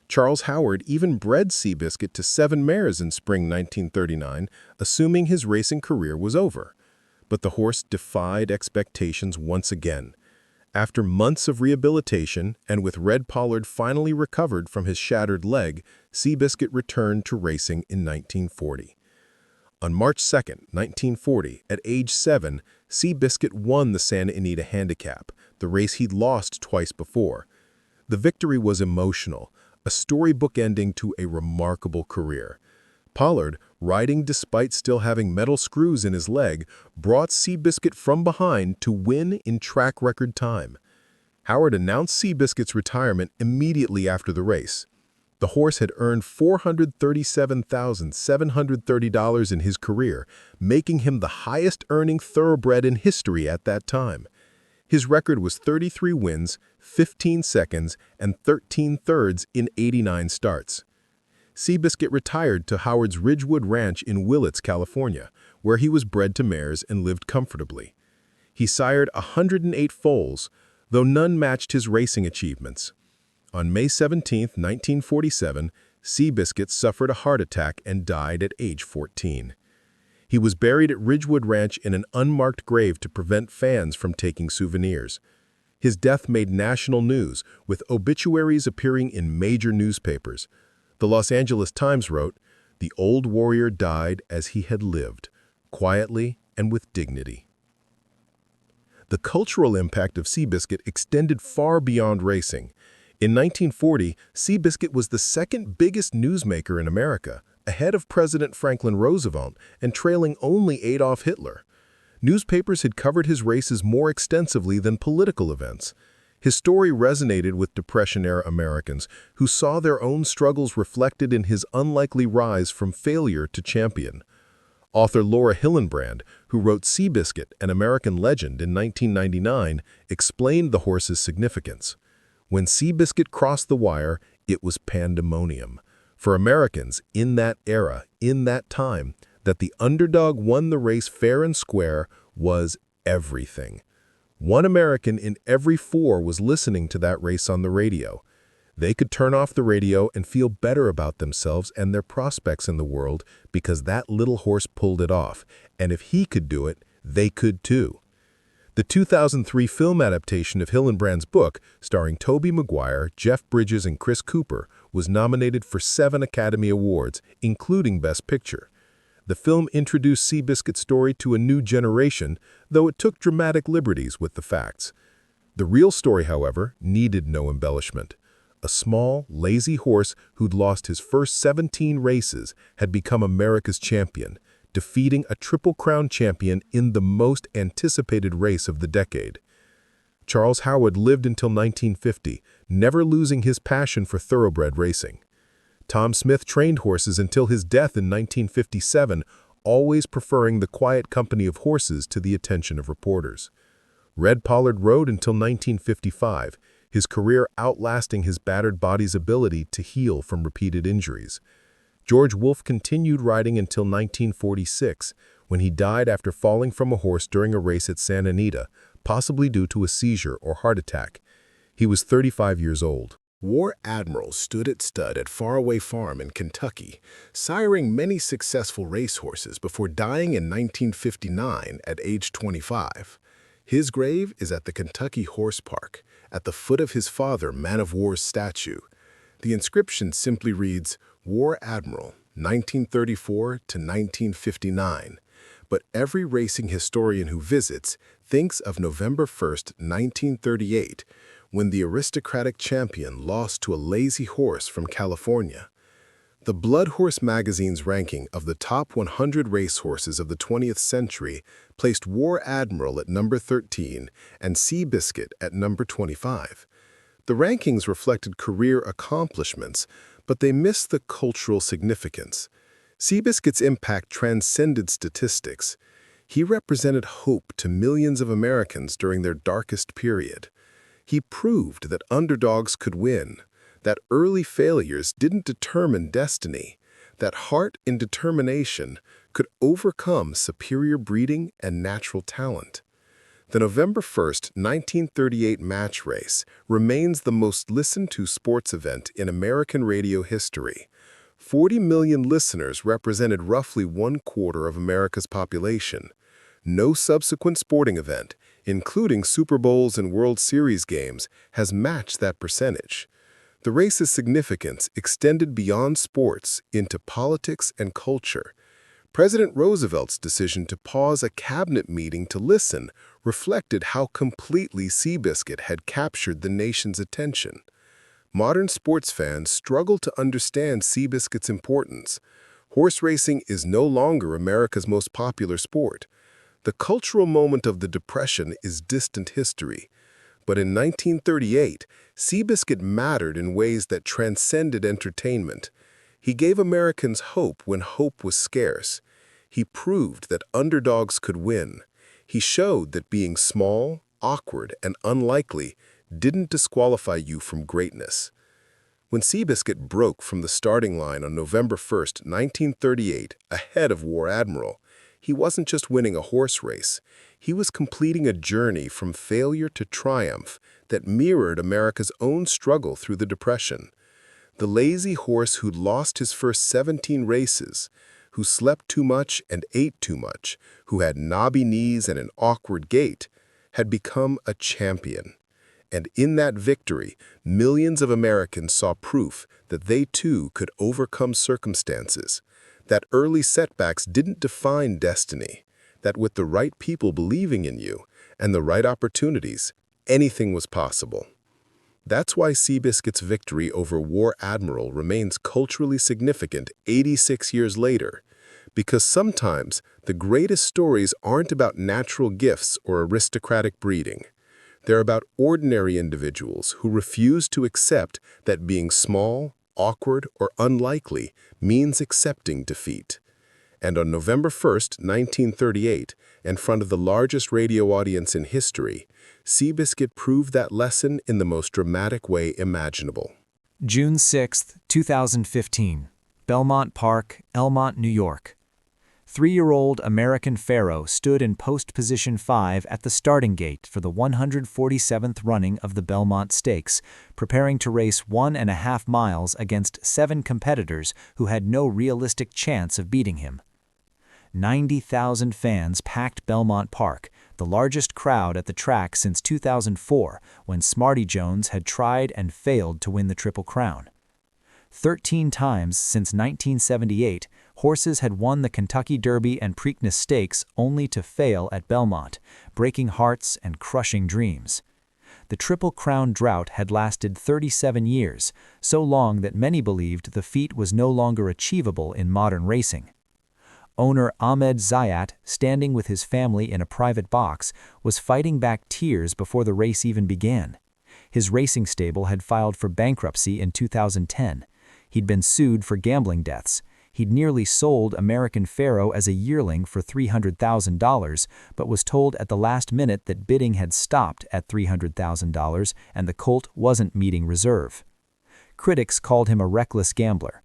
Charles Howard even bred Seabiscuit to 7 mares in spring 1939, assuming his racing career was over. But the horse defied expectations once again. After months of rehabilitation, and with Red Pollard finally recovered from his shattered leg, Seabiscuit returned to racing in 1940. On March 2, 1940, at age 7, Seabiscuit won the Santa Anita Handicap, the race he'd lost twice before. The victory was emotional, a storybook ending to a remarkable career. Pollard, riding despite still having metal screws in his leg, brought Seabiscuit from behind to win in track record time. Howard announced Seabiscuit's retirement immediately after the race. The horse had earned $437,730 in his career, making him the highest-earning thoroughbred in history at that time. His record was 33 wins, 15 seconds, and 13 thirds in 89 starts. Seabiscuit retired to Howard's Ridgewood Ranch in Willits, California, where he was bred to mares and lived comfortably. He sired 108 foals, though none matched his racing achievements. On May 17, 1947, Seabiscuit suffered a heart attack and died at age 14. He was buried at Ridgewood Ranch in an unmarked grave to prevent fans from taking souvenirs. His death made national news, with obituaries appearing in major newspapers. The Los Angeles Times wrote, "The old warrior died as he had lived, quietly and with dignity." The cultural impact of Seabiscuit extended far beyond racing. In 1940, Seabiscuit was the second biggest newsmaker in America, ahead of President Franklin Roosevelt and trailing only Adolf Hitler. Newspapers had covered his races more extensively than political events. His story resonated with Depression-era Americans who saw their own struggles reflected in his unlikely rise from failure to champion. Author Laura Hillenbrand, who wrote Seabiscuit, an American Legend in 1999, explained the horse's significance. When Seabiscuit crossed the wire, it was pandemonium. For Americans, in that era, in that time, that the underdog won the race fair and square was everything. One American in every 4 was listening to that race on the radio. They could turn off the radio and feel better about themselves and their prospects in the world because that little horse pulled it off, and if he could do it, they could too. The 2003 film adaptation of Hillenbrand's book, starring Tobey Maguire, Jeff Bridges, and Chris Cooper, was nominated for 7 Academy Awards, including Best Picture. The film introduced Seabiscuit's story to a new generation, though it took dramatic liberties with the facts. The real story, however, needed no embellishment. A small, lazy horse who'd lost his first 17 races had become America's champion, defeating a Triple Crown champion in the most anticipated race of the decade. Charles Howard lived until 1950, never losing his passion for thoroughbred racing. Tom Smith trained horses until his death in 1957, always preferring the quiet company of horses to the attention of reporters. Red Pollard rode until 1955, his career outlasting his battered body's ability to heal from repeated injuries. George Wolfe continued riding until 1946, when he died after falling from a horse during a race at Santa Anita, possibly due to a seizure or heart attack. He was 35 years old. War Admiral stood at stud at Faraway Farm in Kentucky, siring many successful racehorses before dying in 1959 at age 25. His grave is at the Kentucky Horse Park, at the foot of his father, Man of War's statue. The inscription simply reads, War Admiral, 1934 to 1959. But every racing historian who visits thinks of November 1, 1938, when the aristocratic champion lost to a lazy horse from California. The Blood Horse magazine's ranking of the top 100 racehorses of the 20th century placed War Admiral at number 13 and Seabiscuit at number 25. The rankings reflected career accomplishments, but they missed the cultural significance. Seabiscuit's impact transcended statistics. He represented hope to millions of Americans during their darkest period. He proved that underdogs could win, that early failures didn't determine destiny, that heart and determination could overcome superior breeding and natural talent. The November 1st, 1938 match race remains the most listened-to sports event in American radio history. 40 million listeners represented roughly 1/4 of America's population. No subsequent sporting event, including Super Bowls and World Series games, has matched that percentage. The race's significance extended beyond sports into politics and culture. President Roosevelt's decision to pause a cabinet meeting to listen reflected how completely Seabiscuit had captured the nation's attention. Modern sports fans struggle to understand Seabiscuit's importance. Horse racing is no longer America's most popular sport. The cultural moment of the Depression is distant history. But in 1938, Seabiscuit mattered in ways that transcended entertainment. He gave Americans hope when hope was scarce. He proved that underdogs could win. He showed that being small, awkward, and unlikely didn't disqualify you from greatness. When Seabiscuit broke from the starting line on November 1st, 1938, ahead of War Admiral, he wasn't just winning a horse race. He was completing a journey from failure to triumph that mirrored America's own struggle through the Depression. The lazy horse who'd lost his first 17 races, who slept too much and ate too much, who had knobby knees and an awkward gait, had become a champion. And in that victory, millions of Americans saw proof that they too could overcome circumstances, that early setbacks didn't define destiny, that with the right people believing in you and the right opportunities, anything was possible. That's why Seabiscuit's victory over War Admiral remains culturally significant 86 years later, because sometimes the greatest stories aren't about natural gifts or aristocratic breeding. They're about ordinary individuals who refuse to accept that being small, awkward, or unlikely means accepting defeat. And on November 1st, 1938, in front of the largest radio audience in history, Seabiscuit proved that lesson in the most dramatic way imaginable. June 6, 2015, Belmont Park, Elmont, New York. 3-year-old American Pharoah stood in post position 5 at the starting gate for the 147th running of the Belmont Stakes, preparing to race 1.5 miles against 7 competitors who had no realistic chance of beating him. 90,000 fans packed Belmont Park, the largest crowd at the track since 2004, when Smarty Jones had tried and failed to win the Triple Crown. 13 times since 1978, horses had won the Kentucky Derby and Preakness Stakes only to fail at Belmont, breaking hearts and crushing dreams. The Triple Crown drought had lasted 37 years, so long that many believed the feat was no longer achievable in modern racing. Owner Ahmed Zayat, standing with his family in a private box, was fighting back tears before the race even began. His racing stable had filed for bankruptcy in 2010. He'd been sued for gambling debts. He'd nearly sold American Pharoah as a yearling for $300,000, but was told at the last minute that bidding had stopped at $300,000 and the colt wasn't meeting reserve. Critics called him a reckless gambler.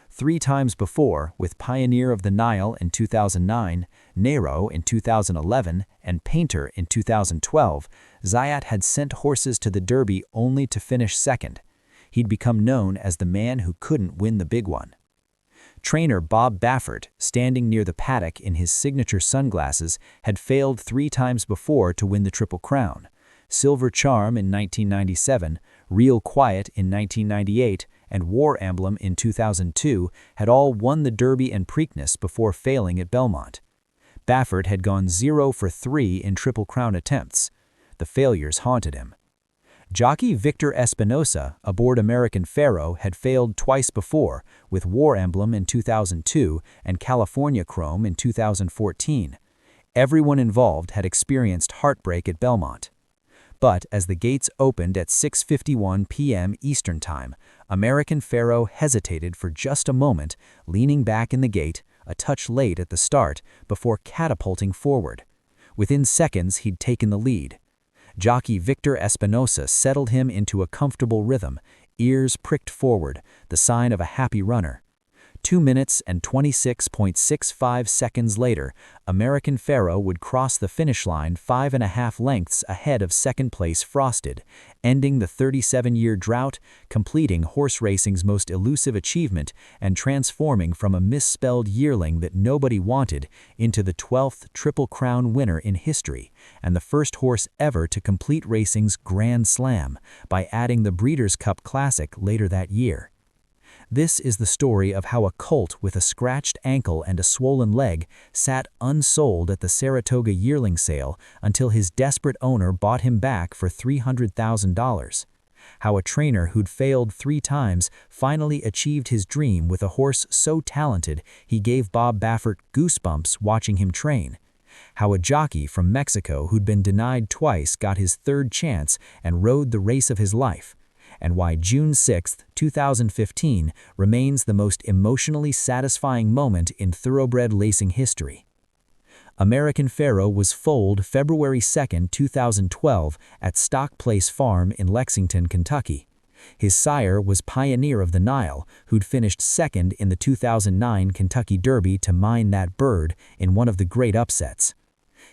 3 times before, with Pioneer of the Nile in 2009, Nero in 2011, and Painter in 2012, Zayat had sent horses to the Derby only to finish second. He'd become known as the man who couldn't win the big one. Trainer Bob Baffert, standing near the paddock in his signature sunglasses, had failed 3 times before to win the Triple Crown. Silver Charm in 1997, Real Quiet in 1998, and War Emblem in 2002 had all won the Derby and Preakness before failing at Belmont. Baffert had gone 0 for 3 in Triple Crown attempts. The failures haunted him. Jockey Victor Espinosa, aboard American Pharoah, had failed twice before, with War Emblem in 2002 and California Chrome in 2014. Everyone involved had experienced heartbreak at Belmont. But as the gates opened at 6:51 p.m. Eastern Time, American Pharoah hesitated for just a moment, leaning back in the gate, a touch late at the start, before catapulting forward. Within seconds, he'd taken the lead. Jockey Victor Espinosa settled him into a comfortable rhythm, ears pricked forward, the sign of a happy runner. 2 minutes and 26.65 seconds later, American Pharoah would cross the finish line 5.5 lengths ahead of second-place Frosted, ending the 37-year drought, completing horse racing's most elusive achievement, and transforming from a misspelled yearling that nobody wanted into the 12th Triple Crown winner in history, and the first horse ever to complete racing's Grand Slam, by adding the Breeders' Cup Classic later that year. This is the story of how a colt with a scratched ankle and a swollen leg sat unsold at the Saratoga yearling sale until his desperate owner bought him back for $300,000. How a trainer who'd failed 3 times finally achieved his dream with a horse so talented he gave Bob Baffert goosebumps watching him train. How a jockey from Mexico who'd been denied twice got his 3rd chance and rode the race of his life. And why June 6, 2015 remains the most emotionally satisfying moment in thoroughbred racing history. American Pharoah was foaled February 2, 2012 at Stock Place Farm in Lexington, Kentucky. His sire was Pioneer of the Nile, who'd finished 2nd in the 2009 Kentucky Derby to mine that bird in one of the great upsets.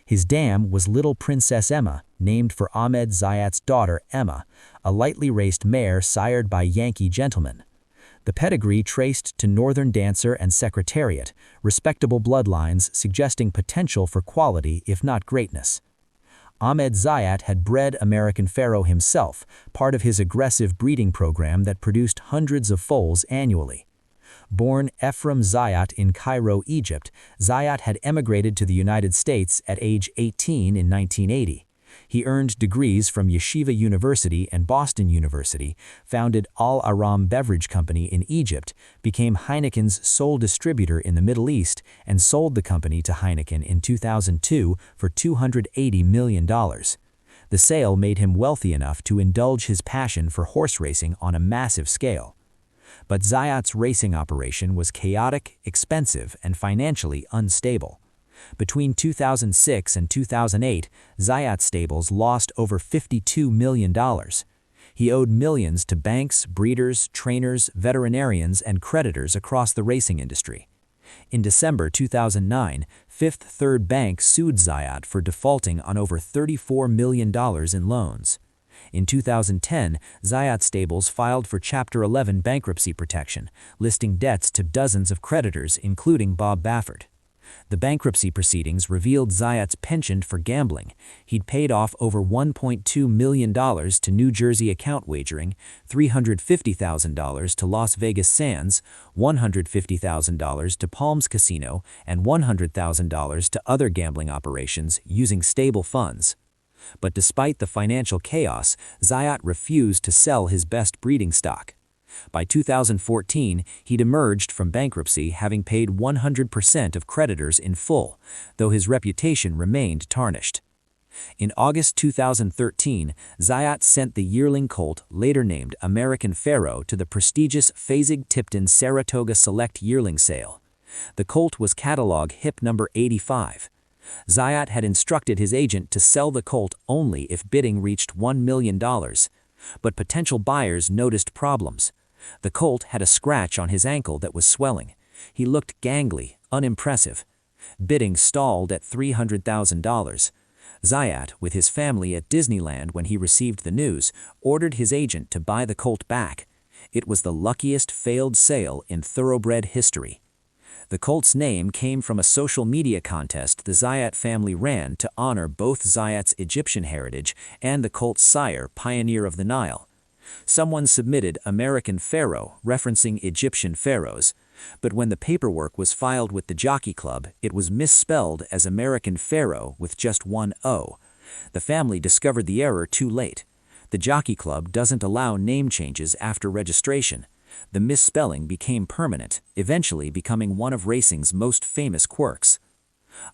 His dam was Little Princess Emma, named for Ahmed Zayat's daughter Emma, a lightly raced mare sired by Yankee gentlemen. The pedigree traced to Northern Dancer and Secretariat, respectable bloodlines suggesting potential for quality if not greatness. Ahmed Zayat had bred American Pharoah himself, part of his aggressive breeding program that produced hundreds of foals annually. Born Ephraim Zayat in Cairo, Egypt, Zayat had emigrated to the United States at age 18 in 1980. He earned degrees from Yeshiva University and Boston University, founded Al Aram Beverage Company in Egypt, became Heineken's sole distributor in the Middle East, and sold the company to Heineken in 2002 for $280 million. The sale made him wealthy enough to indulge his passion for horse racing on a massive scale. But Zayat's racing operation was chaotic, expensive, and financially unstable. Between 2006 and 2008, Zayat's stables lost over $52 million. He owed millions to banks, breeders, trainers, veterinarians, and creditors across the racing industry. In December 2009, Fifth Third Bank sued Zayat for defaulting on over $34 million in loans. In 2010, Zayat Stables filed for Chapter 11 bankruptcy protection, listing debts to dozens of creditors, including Bob Baffert. The bankruptcy proceedings revealed Zayat's penchant for gambling. He'd paid off over $1.2 million to New Jersey account wagering, $350,000 to Las Vegas Sands, $150,000 to Palms Casino, and $100,000 to other gambling operations using stable funds. But despite the financial chaos, Zayat refused to sell his best breeding stock. By 2014, he'd emerged from bankruptcy having paid 100% of creditors in full, though his reputation remained tarnished. In August 2013, Zayat sent the yearling colt, later named American Pharoah, to the prestigious Fasig-Tipton Saratoga Select Yearling Sale. The colt was catalog hip number 85. Zayat had instructed his agent to sell the colt only if bidding reached $1 million. But potential buyers noticed problems. The colt had a scratch on his ankle that was swelling. He looked gangly, unimpressive. Bidding stalled at $300,000. Zayat, with his family at Disneyland when he received the news, ordered his agent to buy the colt back. It was the luckiest failed sale in thoroughbred history. The colt's name came from a social media contest the Zayat family ran to honor both Zayat's Egyptian heritage and the colt's sire, Pioneer of the Nile. Someone submitted American Pharoah, referencing Egyptian pharaohs, but when the paperwork was filed with the Jockey Club, it was misspelled as American Pharoah with just one O. The family discovered the error too late. The Jockey Club doesn't allow name changes after registration. The misspelling became permanent, eventually becoming one of racing's most famous quirks.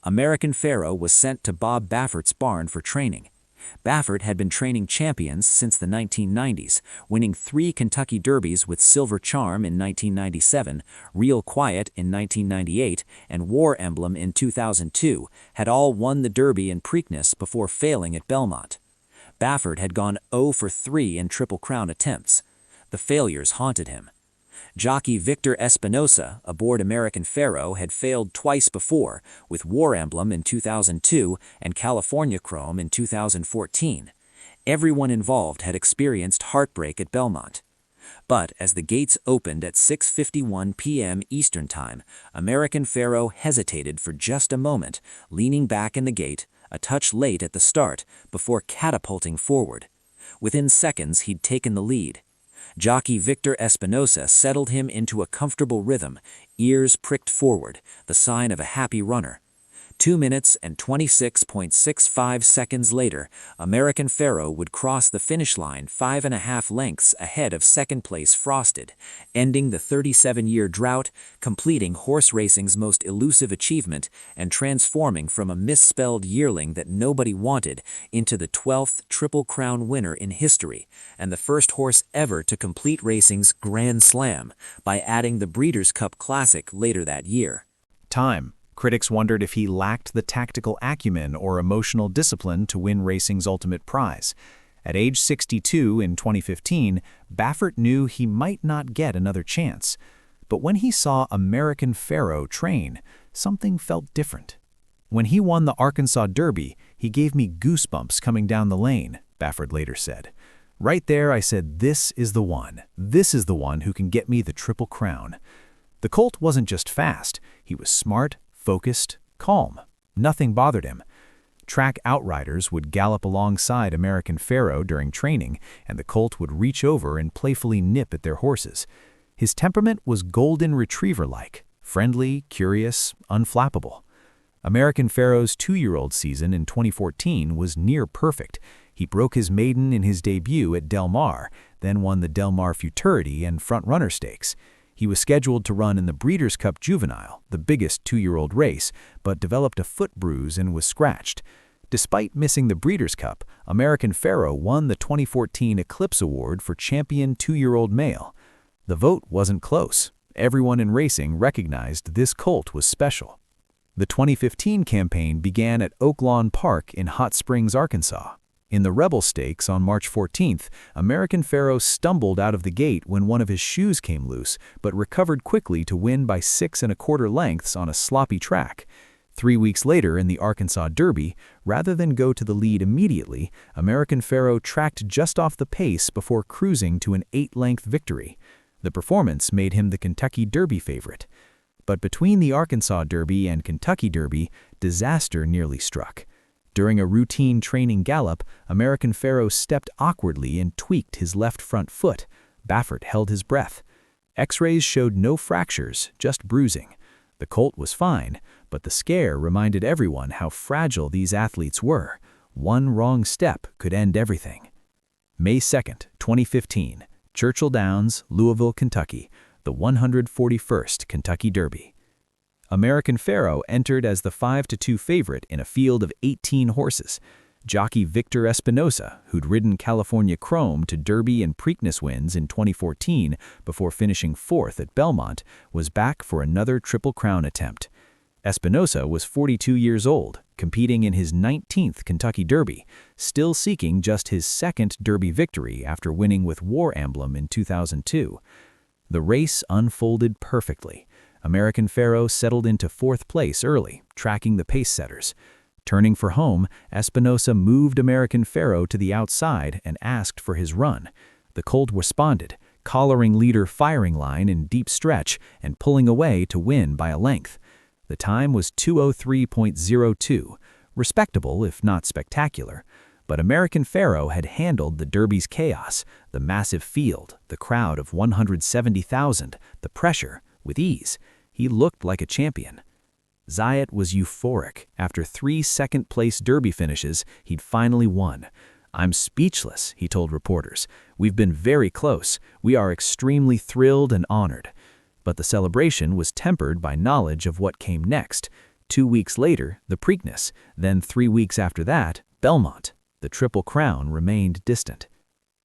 American Pharoah was sent to Bob Baffert's barn for training. Baffert had been training champions since the 1990s, winning 3 Kentucky Derbies with Silver Charm in 1997, Real Quiet in 1998, and War Emblem in 2002, had all won the Derby and Preakness before failing at Belmont. Baffert had gone 0 for 3 in Triple Crown attempts. The failures haunted him. Jockey Victor Espinosa, aboard American Pharoah, had failed twice before, with War Emblem in 2002 and California Chrome in 2014. Everyone involved had experienced heartbreak at Belmont. But as the gates opened at 6:51 p.m. Eastern Time, American Pharoah hesitated for just a moment, leaning back in the gate, a touch late at the start, before catapulting forward. Within seconds, he'd taken the lead. Jockey Victor Espinosa settled him into a comfortable rhythm, ears pricked forward, the sign of a happy runner. 2 minutes and 26.65 seconds later, American Pharoah would cross the finish line 5.5 lengths ahead of second-place Frosted, ending the 37-year drought, completing horse racing's most elusive achievement, and transforming from a misspelled yearling that nobody wanted into the 12th Triple Crown winner in history, and the first horse ever to complete racing's Grand Slam by adding the Breeders' Cup Classic later that year. Time. Critics wondered if he lacked the tactical acumen or emotional discipline to win racing's ultimate prize. At age 62 in 2015, Baffert knew he might not get another chance. But when he saw American Pharoah train, something felt different. When he won the Arkansas Derby, he gave me goosebumps coming down the lane, Baffert later said. Right there, I said, this is the one. This is the one who can get me the Triple Crown. The colt wasn't just fast, he was smart, focused, calm. Nothing bothered him. Track outriders would gallop alongside American Pharoah during training, and the colt would reach over and playfully nip at their horses. His temperament was golden retriever-like, friendly, curious, unflappable. American Pharoah's 2-year-old season in 2014 was near perfect. He broke his maiden in his debut at Del Mar, then won the Del Mar Futurity and Front Runner Stakes. He was scheduled to run in the Breeders' Cup Juvenile, the biggest 2-year-old race, but developed a foot bruise and was scratched. Despite missing the Breeders' Cup, American Pharoah won the 2014 Eclipse Award for Champion 2-year-old Male. The vote wasn't close. Everyone in racing recognized this colt was special. The 2015 campaign began at Oaklawn Park in Hot Springs, Arkansas. In the Rebel Stakes on March 14th, American Pharoah stumbled out of the gate when one of his shoes came loose, but recovered quickly to win by 6.25 lengths on a sloppy track. 3 weeks later in the Arkansas Derby, rather than go to the lead immediately, American Pharoah tracked just off the pace before cruising to an 8-length victory. The performance made him the Kentucky Derby favorite. But between the Arkansas Derby and Kentucky Derby, disaster nearly struck. During a routine training gallop, American Pharoah stepped awkwardly and tweaked his left front foot. Baffert held his breath. X-rays showed no fractures, just bruising. The colt was fine, but the scare reminded everyone how fragile these athletes were. One wrong step could end everything. May 2nd, 2015, Churchill Downs, Louisville, Kentucky, the 141st Kentucky Derby. American Pharoah entered as the 5-2 favorite in a field of 18 horses. Jockey Victor Espinosa, who'd ridden California Chrome to Derby and Preakness wins in 2014 before finishing 4th at Belmont, was back for another Triple Crown attempt. Espinosa was 42 years old, competing in his 19th Kentucky Derby, still seeking just his 2nd Derby victory after winning with War Emblem in 2002. The race unfolded perfectly. American Pharoah settled into 4th place early, tracking the pace setters. Turning for home, Espinosa moved American Pharoah to the outside and asked for his run. The colt responded, collaring leader Firing Line in deep stretch and pulling away to win by a length. The time was 2:03.02, respectable if not spectacular. But American Pharoah had handled the Derby's chaos, the massive field, the crowd of 170,000, the pressure, with ease. He looked like a champion. Zayat was euphoric. After 3 second-place Derby finishes, he'd finally won. "I'm speechless," he told reporters. "We've been very close. We are extremely thrilled and honored." But the celebration was tempered by knowledge of what came next. 2 weeks later, the Preakness. Then 3 weeks after that, Belmont. The Triple Crown remained distant.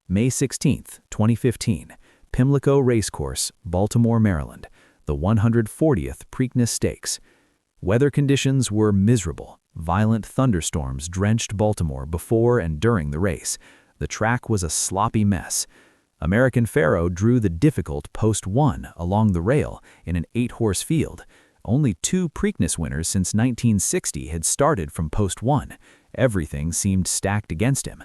May 16, 2015, Pimlico Racecourse, Baltimore, Maryland, the 140th Preakness Stakes. Weather conditions were miserable. Violent thunderstorms drenched Baltimore before and during the race. The track was a sloppy mess. American Pharoah drew the difficult Post 1 along the rail in an 8-horse field. Only 2 Preakness winners since 1960 had started from Post 1. Everything seemed stacked against him.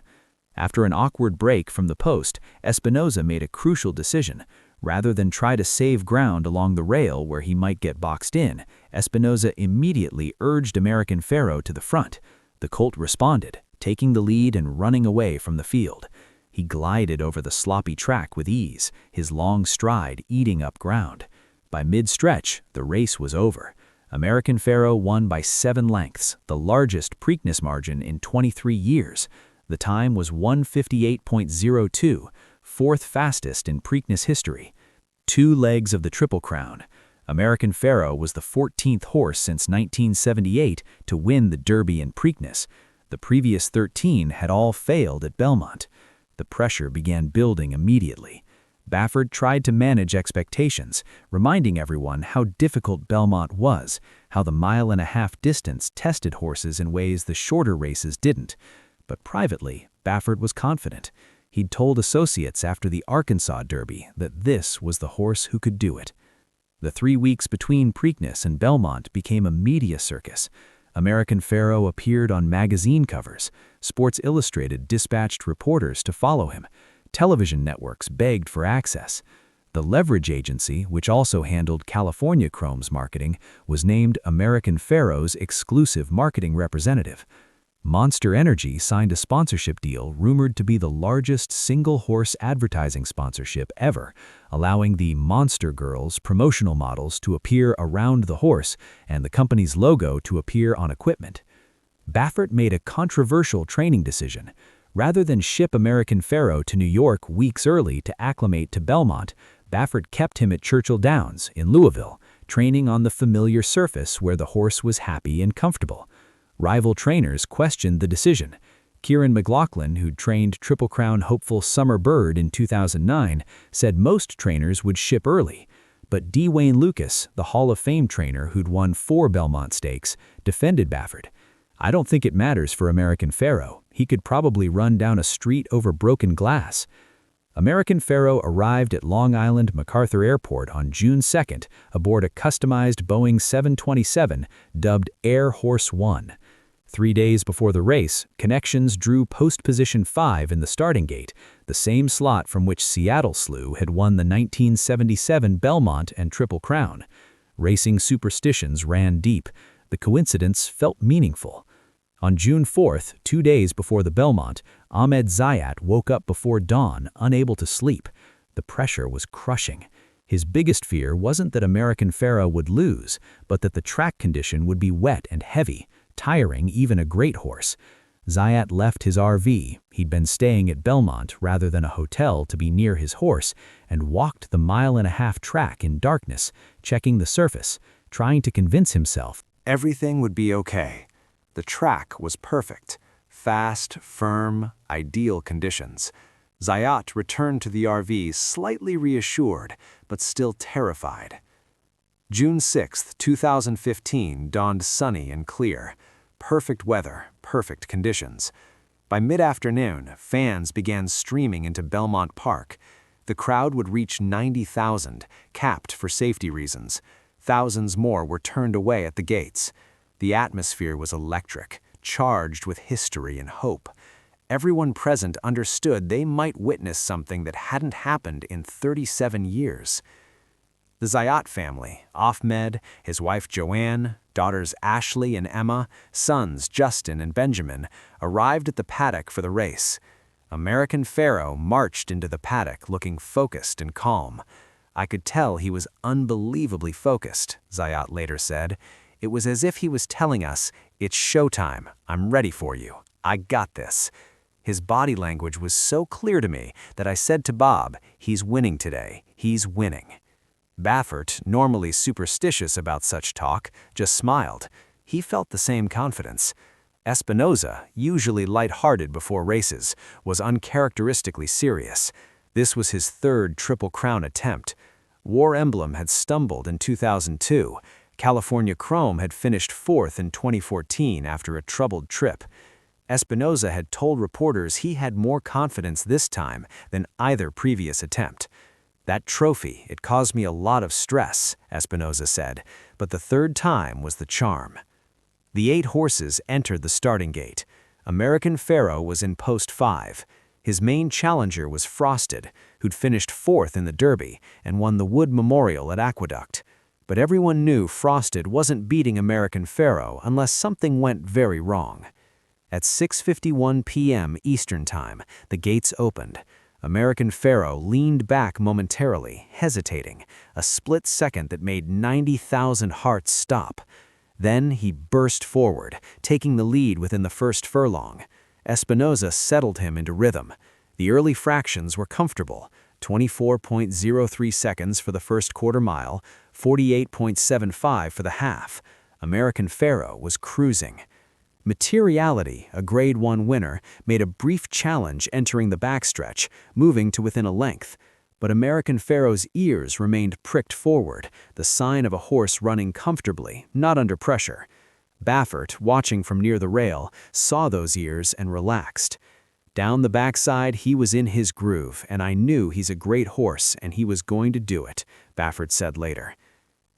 After an awkward break from the post, Espinoza made a crucial decision. Rather than try to save ground along the rail where he might get boxed in, Espinoza immediately urged American Pharoah to the front. The colt responded, taking the lead and running away from the field. He glided over the sloppy track with ease, his long stride eating up ground. By mid-stretch, the race was over. American Pharoah won by 7 lengths, the largest Preakness margin in 23 years. The time was 1:58.02, 4th fastest in Preakness history. 2 legs of the Triple Crown. American Pharoah was the 14th horse since 1978 to win the Derby and Preakness. The previous 13 had all failed at Belmont. The pressure began building immediately. Baffert tried to manage expectations, reminding everyone how difficult Belmont was, how the mile-and-a-half distance tested horses in ways the shorter races didn't. But privately, Baffert was confident. He'd told associates after the Arkansas Derby that this was the horse who could do it. The 3 weeks between Preakness and Belmont became a media circus. American Pharoah appeared on magazine covers. Sports Illustrated dispatched reporters to follow him. Television networks begged for access. The Leverage Agency, which also handled California Chrome's marketing, was named American Pharoah's exclusive marketing representative. Monster Energy signed a sponsorship deal rumored to be the largest single-horse advertising sponsorship ever, allowing the Monster Girls promotional models to appear around the horse and the company's logo to appear on equipment. Baffert made a controversial training decision. Rather than ship American Pharoah to New York weeks early to acclimate to Belmont, Baffert kept him at Churchill Downs in Louisville, training on the familiar surface where the horse was happy and comfortable. Rival trainers questioned the decision. Kieran McLaughlin, who'd trained Triple Crown hopeful Summer Bird in 2009, said most trainers would ship early. But D. Wayne Lucas, the Hall of Fame trainer who'd won 4 Belmont Stakes, defended Baffert. "I don't think it matters for American Pharoah. He could probably run down a street over broken glass." American Pharoah arrived at Long Island MacArthur Airport on June 2nd aboard a customized Boeing 727 dubbed Air Horse 1. 3 days before the race, connections drew post position 5 in the starting gate, the same slot from which Seattle Slew had won the 1977 Belmont and Triple Crown. Racing superstitions ran deep. The coincidence felt meaningful. On June 4th, 2 days before the Belmont, Ahmed Zayat woke up before dawn, unable to sleep. The pressure was crushing. His biggest fear wasn't that American Pharoah would lose, but that the track condition would be wet and heavy, tiring even a great horse. Zayat left his RV, he'd been staying at Belmont rather than a hotel to be near his horse, and walked the mile-and-a-half track in darkness, checking the surface, trying to convince himself everything would be okay. The track was perfect. Fast, firm, ideal conditions. Zayat returned to the RV slightly reassured, but still terrified. June 6, 2015 dawned sunny and clear. Perfect weather, perfect conditions. By mid-afternoon, fans began streaming into Belmont Park. The crowd would reach 90,000, capped for safety reasons. Thousands more were turned away at the gates. The atmosphere was electric, charged with history and hope. Everyone present understood they might witness something that hadn't happened in 37 years. The Zayat family, Ahmed, his wife Joanne, daughters Ashley and Emma, sons Justin and Benjamin, arrived at the paddock for the race. American Pharoah marched into the paddock looking focused and calm. "I could tell he was unbelievably focused," Zayat later said. "It was as if he was telling us, 'It's showtime. I'm ready for you. I got this.' His body language was so clear to me that I said to Bob, 'He's winning today. He's winning.'" Baffert, normally superstitious about such talk, just smiled. He felt the same confidence. Espinoza, usually light-hearted before races, was uncharacteristically serious. This was his third Triple Crown attempt. War Emblem had stumbled in 2002. California Chrome had finished fourth in 2014 after a troubled trip. Espinoza had told reporters he had more confidence this time than either previous attempt. "That trophy, it caused me a lot of stress," Espinoza said, "but the third time was the charm." The 8 horses entered the starting gate. American Pharoah was in post 5. His main challenger was Frosted, who'd finished fourth in the Derby and won the Wood Memorial at Aqueduct. But everyone knew Frosted wasn't beating American Pharoah unless something went very wrong. At 6:51 p.m. Eastern Time, the gates opened. American Pharoah leaned back momentarily, hesitating, a split second that made 90,000 hearts stop. Then he burst forward, taking the lead within the first furlong. Espinoza settled him into rhythm. The early fractions were comfortable: 24.03 seconds for the first quarter mile, 48.75 for the half. American Pharoah was cruising. Materiality, a Grade 1 winner, made a brief challenge entering the backstretch, moving to within a length. But American Pharoah's ears remained pricked forward, the sign of a horse running comfortably, not under pressure. Baffert, watching from near the rail, saw those ears and relaxed. "Down the backside, he was in his groove, and I knew he's a great horse and he was going to do it," Baffert said later.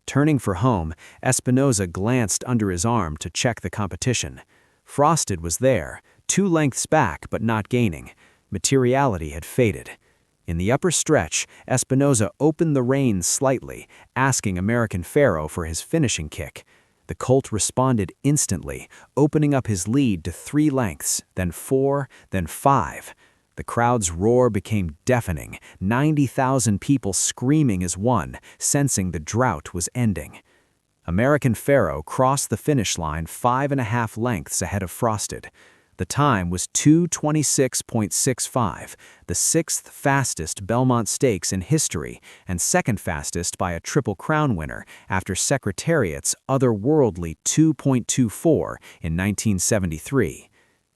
Turning for home, Espinoza glanced under his arm to check the competition. Frosted was there, 2 lengths back but not gaining. Materiality had faded. In the upper stretch, Espinoza opened the reins slightly, asking American Pharoah for his finishing kick. The colt responded instantly, opening up his lead to 3 lengths, then 4, then 5. The crowd's roar became deafening, 90,000 people screaming as one, sensing the drought was ending. American Pharoah crossed the finish line 5.5 lengths ahead of Frosted. The time was 2:26.65, the 6th fastest Belmont Stakes in history and 2nd fastest by a Triple Crown winner after Secretariat's otherworldly 2.24 in 1973.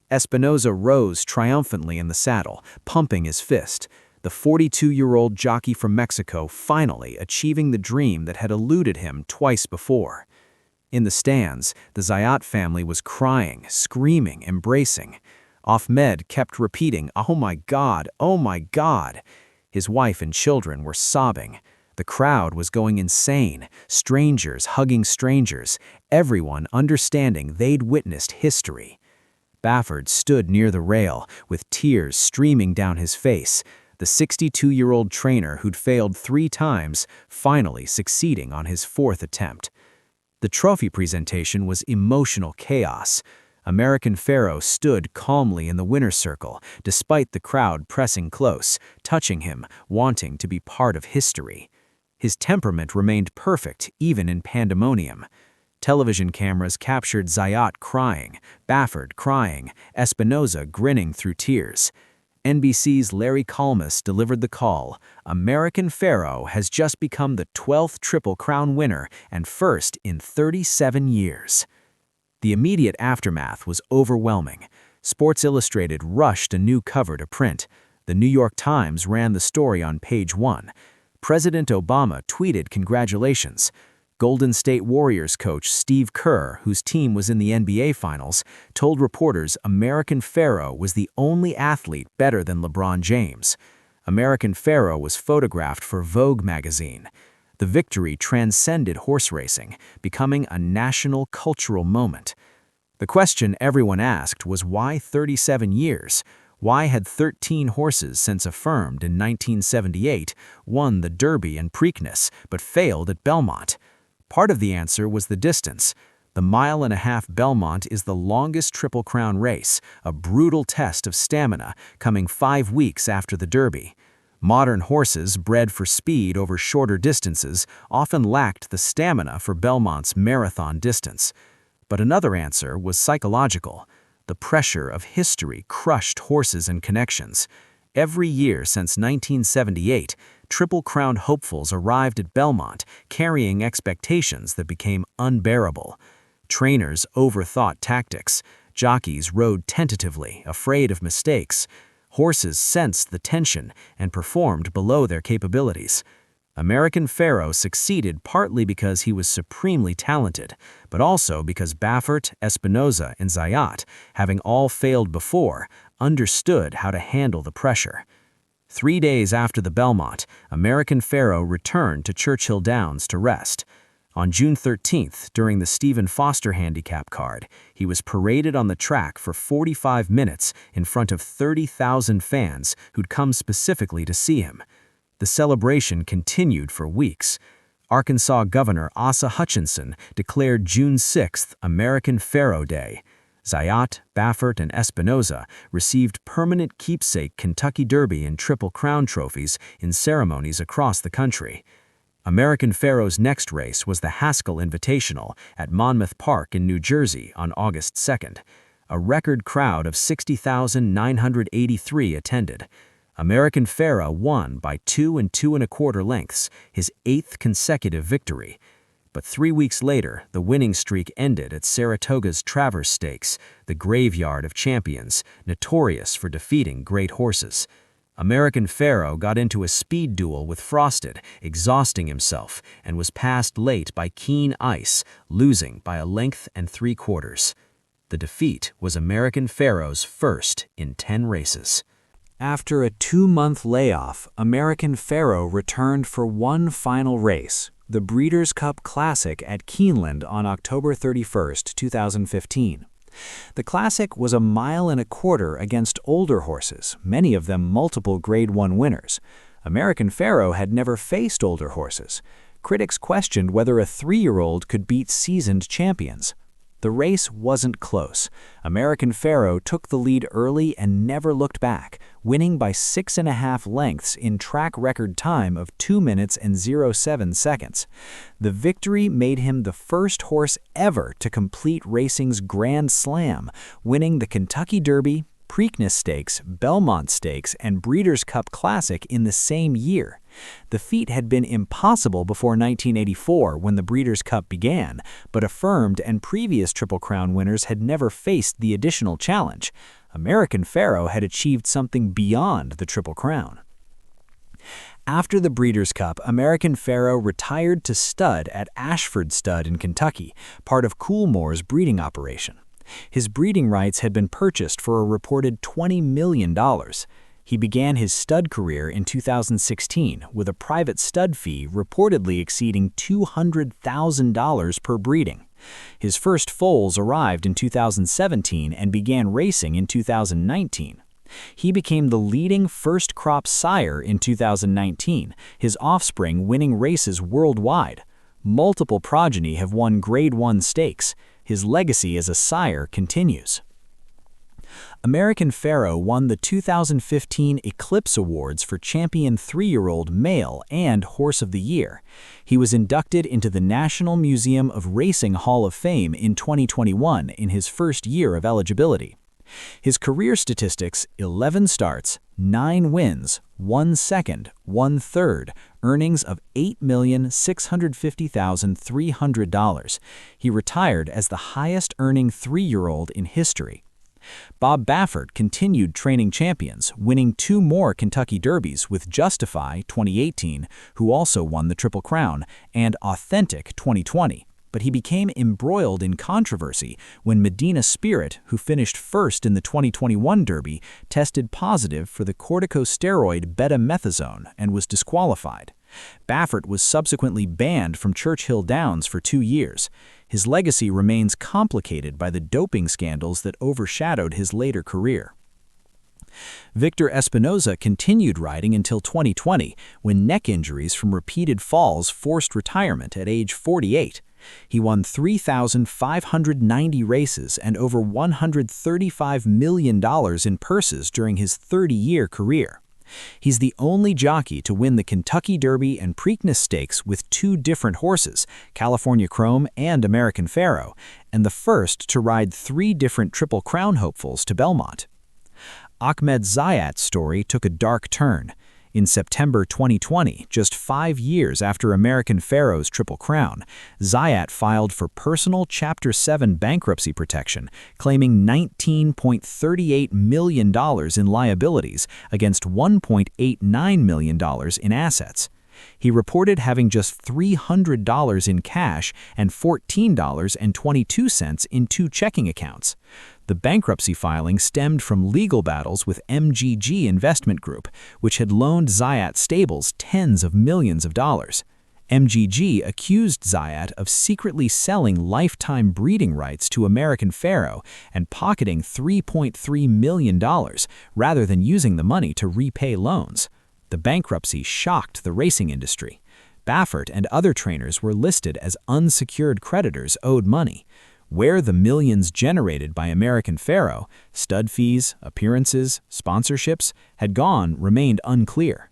Espinoza rose triumphantly in the saddle, pumping his fist, the 42-year-old jockey from Mexico finally achieving the dream that had eluded him twice before. In the stands, the Zayat family was crying, screaming, embracing. Ahmed kept repeating, "Oh my God, oh my God." His wife and children were sobbing. The crowd was going insane, strangers hugging strangers, everyone understanding they'd witnessed history. Baffert stood near the rail, with tears streaming down his face, the 62-year-old trainer who'd failed 3 times, finally succeeding on his 4th attempt. The trophy presentation was emotional chaos. American Pharoah stood calmly in the winner's circle, despite the crowd pressing close, touching him, wanting to be part of history. His temperament remained perfect, even in pandemonium. Television cameras captured Zayat crying, Baffert crying, Espinoza grinning through tears. NBC's Larry Kalmus delivered the call: American Pharoah has just become the 12th Triple Crown winner and first in 37 years. The immediate aftermath was overwhelming. Sports Illustrated rushed a new cover to print. The New York Times ran the story on page 1. President Obama tweeted congratulations. Golden State Warriors coach Steve Kerr, whose team was in the NBA Finals, told reporters American Pharoah was the only athlete better than LeBron James. American Pharoah was photographed for Vogue magazine. The victory transcended horse racing, becoming a national cultural moment. The question everyone asked was why 37 years? Why had 13 horses since affirmed in 1978 won the Derby and Preakness but failed at Belmont? Part of the answer was the distance. The 1.5-mile Belmont is the longest Triple Crown race, a brutal test of stamina, coming 5 weeks after the Derby. Modern horses bred for speed over shorter distances often lacked the stamina for Belmont's marathon distance. But another answer was psychological. The pressure of history crushed horses and connections. Every year since 1978, Triple Crown hopefuls arrived at Belmont, carrying expectations that became unbearable. Trainers overthought tactics. Jockeys rode tentatively, afraid of mistakes. Horses sensed the tension and performed below their capabilities. American Pharoah succeeded partly because he was supremely talented, but also because Baffert, Espinoza, and Zayat, having all failed before, understood how to handle the pressure. 3 days after the Belmont, American Pharoah returned to Churchill Downs to rest. On June 13th, during the Stephen Foster handicap card, he was paraded on the track for 45 minutes in front of 30,000 fans who'd come specifically to see him. The celebration continued for weeks. Arkansas Governor Asa Hutchinson declared June 6th American Pharoah Day. Zayat, Baffert, and Espinoza received permanent keepsake Kentucky Derby and Triple Crown trophies in ceremonies across the country. American Pharoah's next race was the Haskell Invitational at Monmouth Park in New Jersey on August 2nd. A record crowd of 60,983 attended. American Pharoah won by 2 2¼ lengths, his 8th consecutive victory. But 3 weeks later, the winning streak ended at Saratoga's Travers Stakes, the graveyard of champions, notorious for defeating great horses. American Pharoah got into a speed duel with Frosted, exhausting himself, and was passed late by Keen Ice, losing by 1 3/4 lengths. The defeat was American Pharoah's first in 10 races. After a 2-month layoff, American Pharoah returned for one final race, the Breeders' Cup Classic at Keeneland on October 31, 2015. The Classic was a 1.25 miles against older horses, many of them multiple Grade 1 winners. American Pharoah had never faced older horses. Critics questioned whether a 3-year-old could beat seasoned champions. The race wasn't close. American Pharoah took the lead early and never looked back, winning by 6.5 lengths in track record time of 2 minutes and 07 seconds. The victory made him the first horse ever to complete racing's Grand Slam, winning the Kentucky Derby, Preakness Stakes, Belmont Stakes, and Breeders' Cup Classic in the same year. The feat had been impossible before 1984 when the Breeders' Cup began, but affirmed and previous Triple Crown winners had never faced the additional challenge. American Pharoah had achieved something beyond the Triple Crown. After the Breeders' Cup, American Pharoah retired to stud at Ashford Stud in Kentucky, part of Coolmore's breeding operation. His breeding rights had been purchased for a reported $20 million. He began his stud career in 2016 with a private stud fee reportedly exceeding $200,000 per breeding. His first foals arrived in 2017 and began racing in 2019. He became the leading first-crop sire in 2019, his offspring winning races worldwide. Multiple progeny have won Grade 1 stakes. His legacy as a sire continues. American Pharoah won the 2015 Eclipse Awards for Champion 3-year-old Male and Horse of the Year. He was inducted into the National Museum of Racing Hall of Fame in 2021 in his first year of eligibility. His career statistics: 11 starts, 9 wins, 1 second, 1 third, earnings of $8,650,300. He retired as the highest-earning 3-year-old in history. Bob Baffert continued training champions, winning 2 more Kentucky Derbies with Justify 2018, who also won the Triple Crown, and Authentic 2020. But he became embroiled in controversy when Medina Spirit, who finished first in the 2021 Derby, tested positive for the corticosteroid betamethasone and was disqualified. Baffert was subsequently banned from Churchill Downs for 2 years. His legacy remains complicated by the doping scandals that overshadowed his later career. Victor Espinoza continued riding until 2020, when neck injuries from repeated falls forced retirement at age 48. He won 3,590 races and over $135 million in purses during his 30-year career. He's the only jockey to win the Kentucky Derby and Preakness Stakes with 2 different horses, California Chrome and American Pharoah, and the first to ride 3 different Triple Crown hopefuls to Belmont. Ahmed Zayat's story took a dark turn. In September 2020, just 5 years after American Pharoah's Triple Crown, Zayat filed for personal Chapter 7 bankruptcy protection, claiming $19.38 million in liabilities against $1.89 million in assets. He reported having just $300 in cash and $14.22 in 2 checking accounts. The bankruptcy filing stemmed from legal battles with MGG Investment Group, which had loaned Zayat stables tens of millions of dollars. MGG accused Zayat of secretly selling lifetime breeding rights to American Pharoah and pocketing $3.3 million rather than using the money to repay loans. The bankruptcy shocked the racing industry. Baffert and other trainers were listed as unsecured creditors owed money. Where the millions generated by American Pharoah, stud fees, appearances, sponsorships, had gone remained unclear.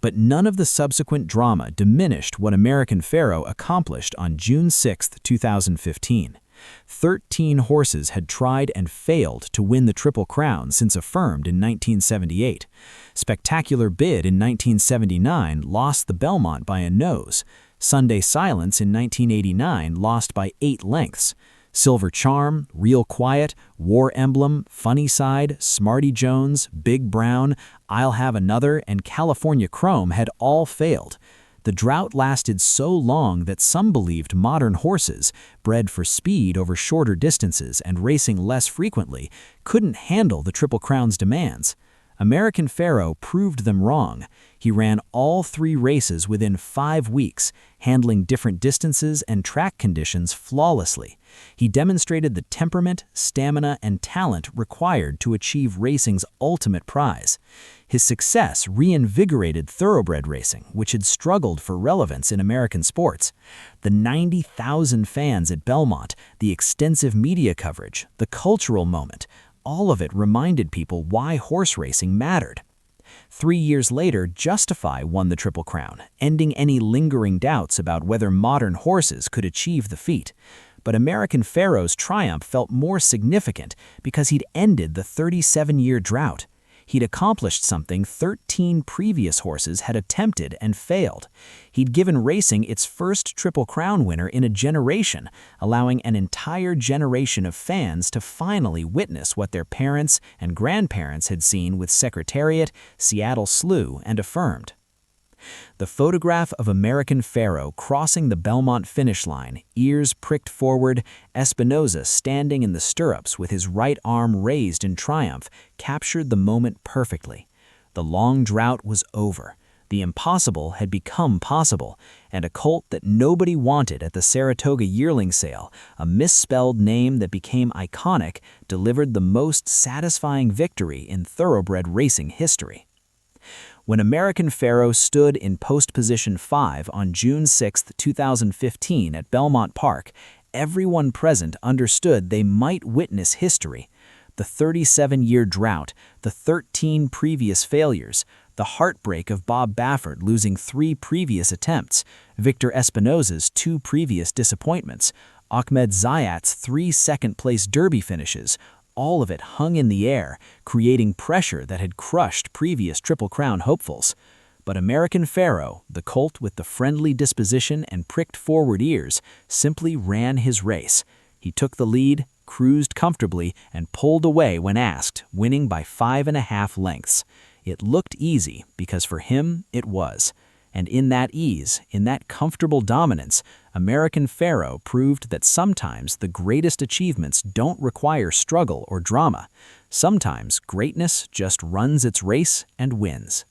But none of the subsequent drama diminished what American Pharoah accomplished on June 6, 2015. 13 horses had tried and failed to win the Triple Crown since affirmed in 1978. Spectacular Bid in 1979 lost the Belmont by a nose. Sunday Silence in 1989 lost by 8 lengths. Silver Charm, Real Quiet, War Emblem, Funny Side, Smarty Jones, Big Brown, I'll Have Another, and California Chrome had all failed. The drought lasted so long that some believed modern horses, bred for speed over shorter distances and racing less frequently, couldn't handle the Triple Crown's demands. American Pharoah proved them wrong. He ran all 3 races within 5 weeks, handling different distances and track conditions flawlessly. He demonstrated the temperament, stamina, and talent required to achieve racing's ultimate prize. His success reinvigorated thoroughbred racing, which had struggled for relevance in American sports. The 90,000 fans at Belmont, the extensive media coverage, the cultural moment, all of it reminded people why horse racing mattered. 3 years later, Justify won the Triple Crown, ending any lingering doubts about whether modern horses could achieve the feat. But American Pharoah's triumph felt more significant because he'd ended the 37-year drought. He'd accomplished something 13 previous horses had attempted and failed. He'd given racing its first Triple Crown winner in a generation, allowing an entire generation of fans to finally witness what their parents and grandparents had seen with Secretariat, Seattle Slew, and Affirmed. The photograph of American Pharoah crossing the Belmont finish line, ears pricked forward, Espinosa standing in the stirrups with his right arm raised in triumph, captured the moment perfectly. The long drought was over. The impossible had become possible, and a colt that nobody wanted at the Saratoga yearling sale, a misspelled name that became iconic, delivered the most satisfying victory in thoroughbred racing history. When American Pharoah stood in post position 5 on June 6, 2015 at Belmont Park, everyone present understood they might witness history. The 37-year drought, the 13 previous failures, the heartbreak of Bob Baffert losing 3 previous attempts, Victor Espinosa's 2 previous disappointments, Ahmed Zayat's 3 second-place Derby finishes, all of it hung in the air, creating pressure that had crushed previous Triple Crown hopefuls. But American Pharoah, the colt with the friendly disposition and pricked forward ears, simply ran his race. He took the lead, cruised comfortably, and pulled away when asked, winning by 5.5 lengths. It looked easy because for him it was. And in that ease, in that comfortable dominance, American Pharoah proved that sometimes the greatest achievements don't require struggle or drama. Sometimes greatness just runs its race and wins.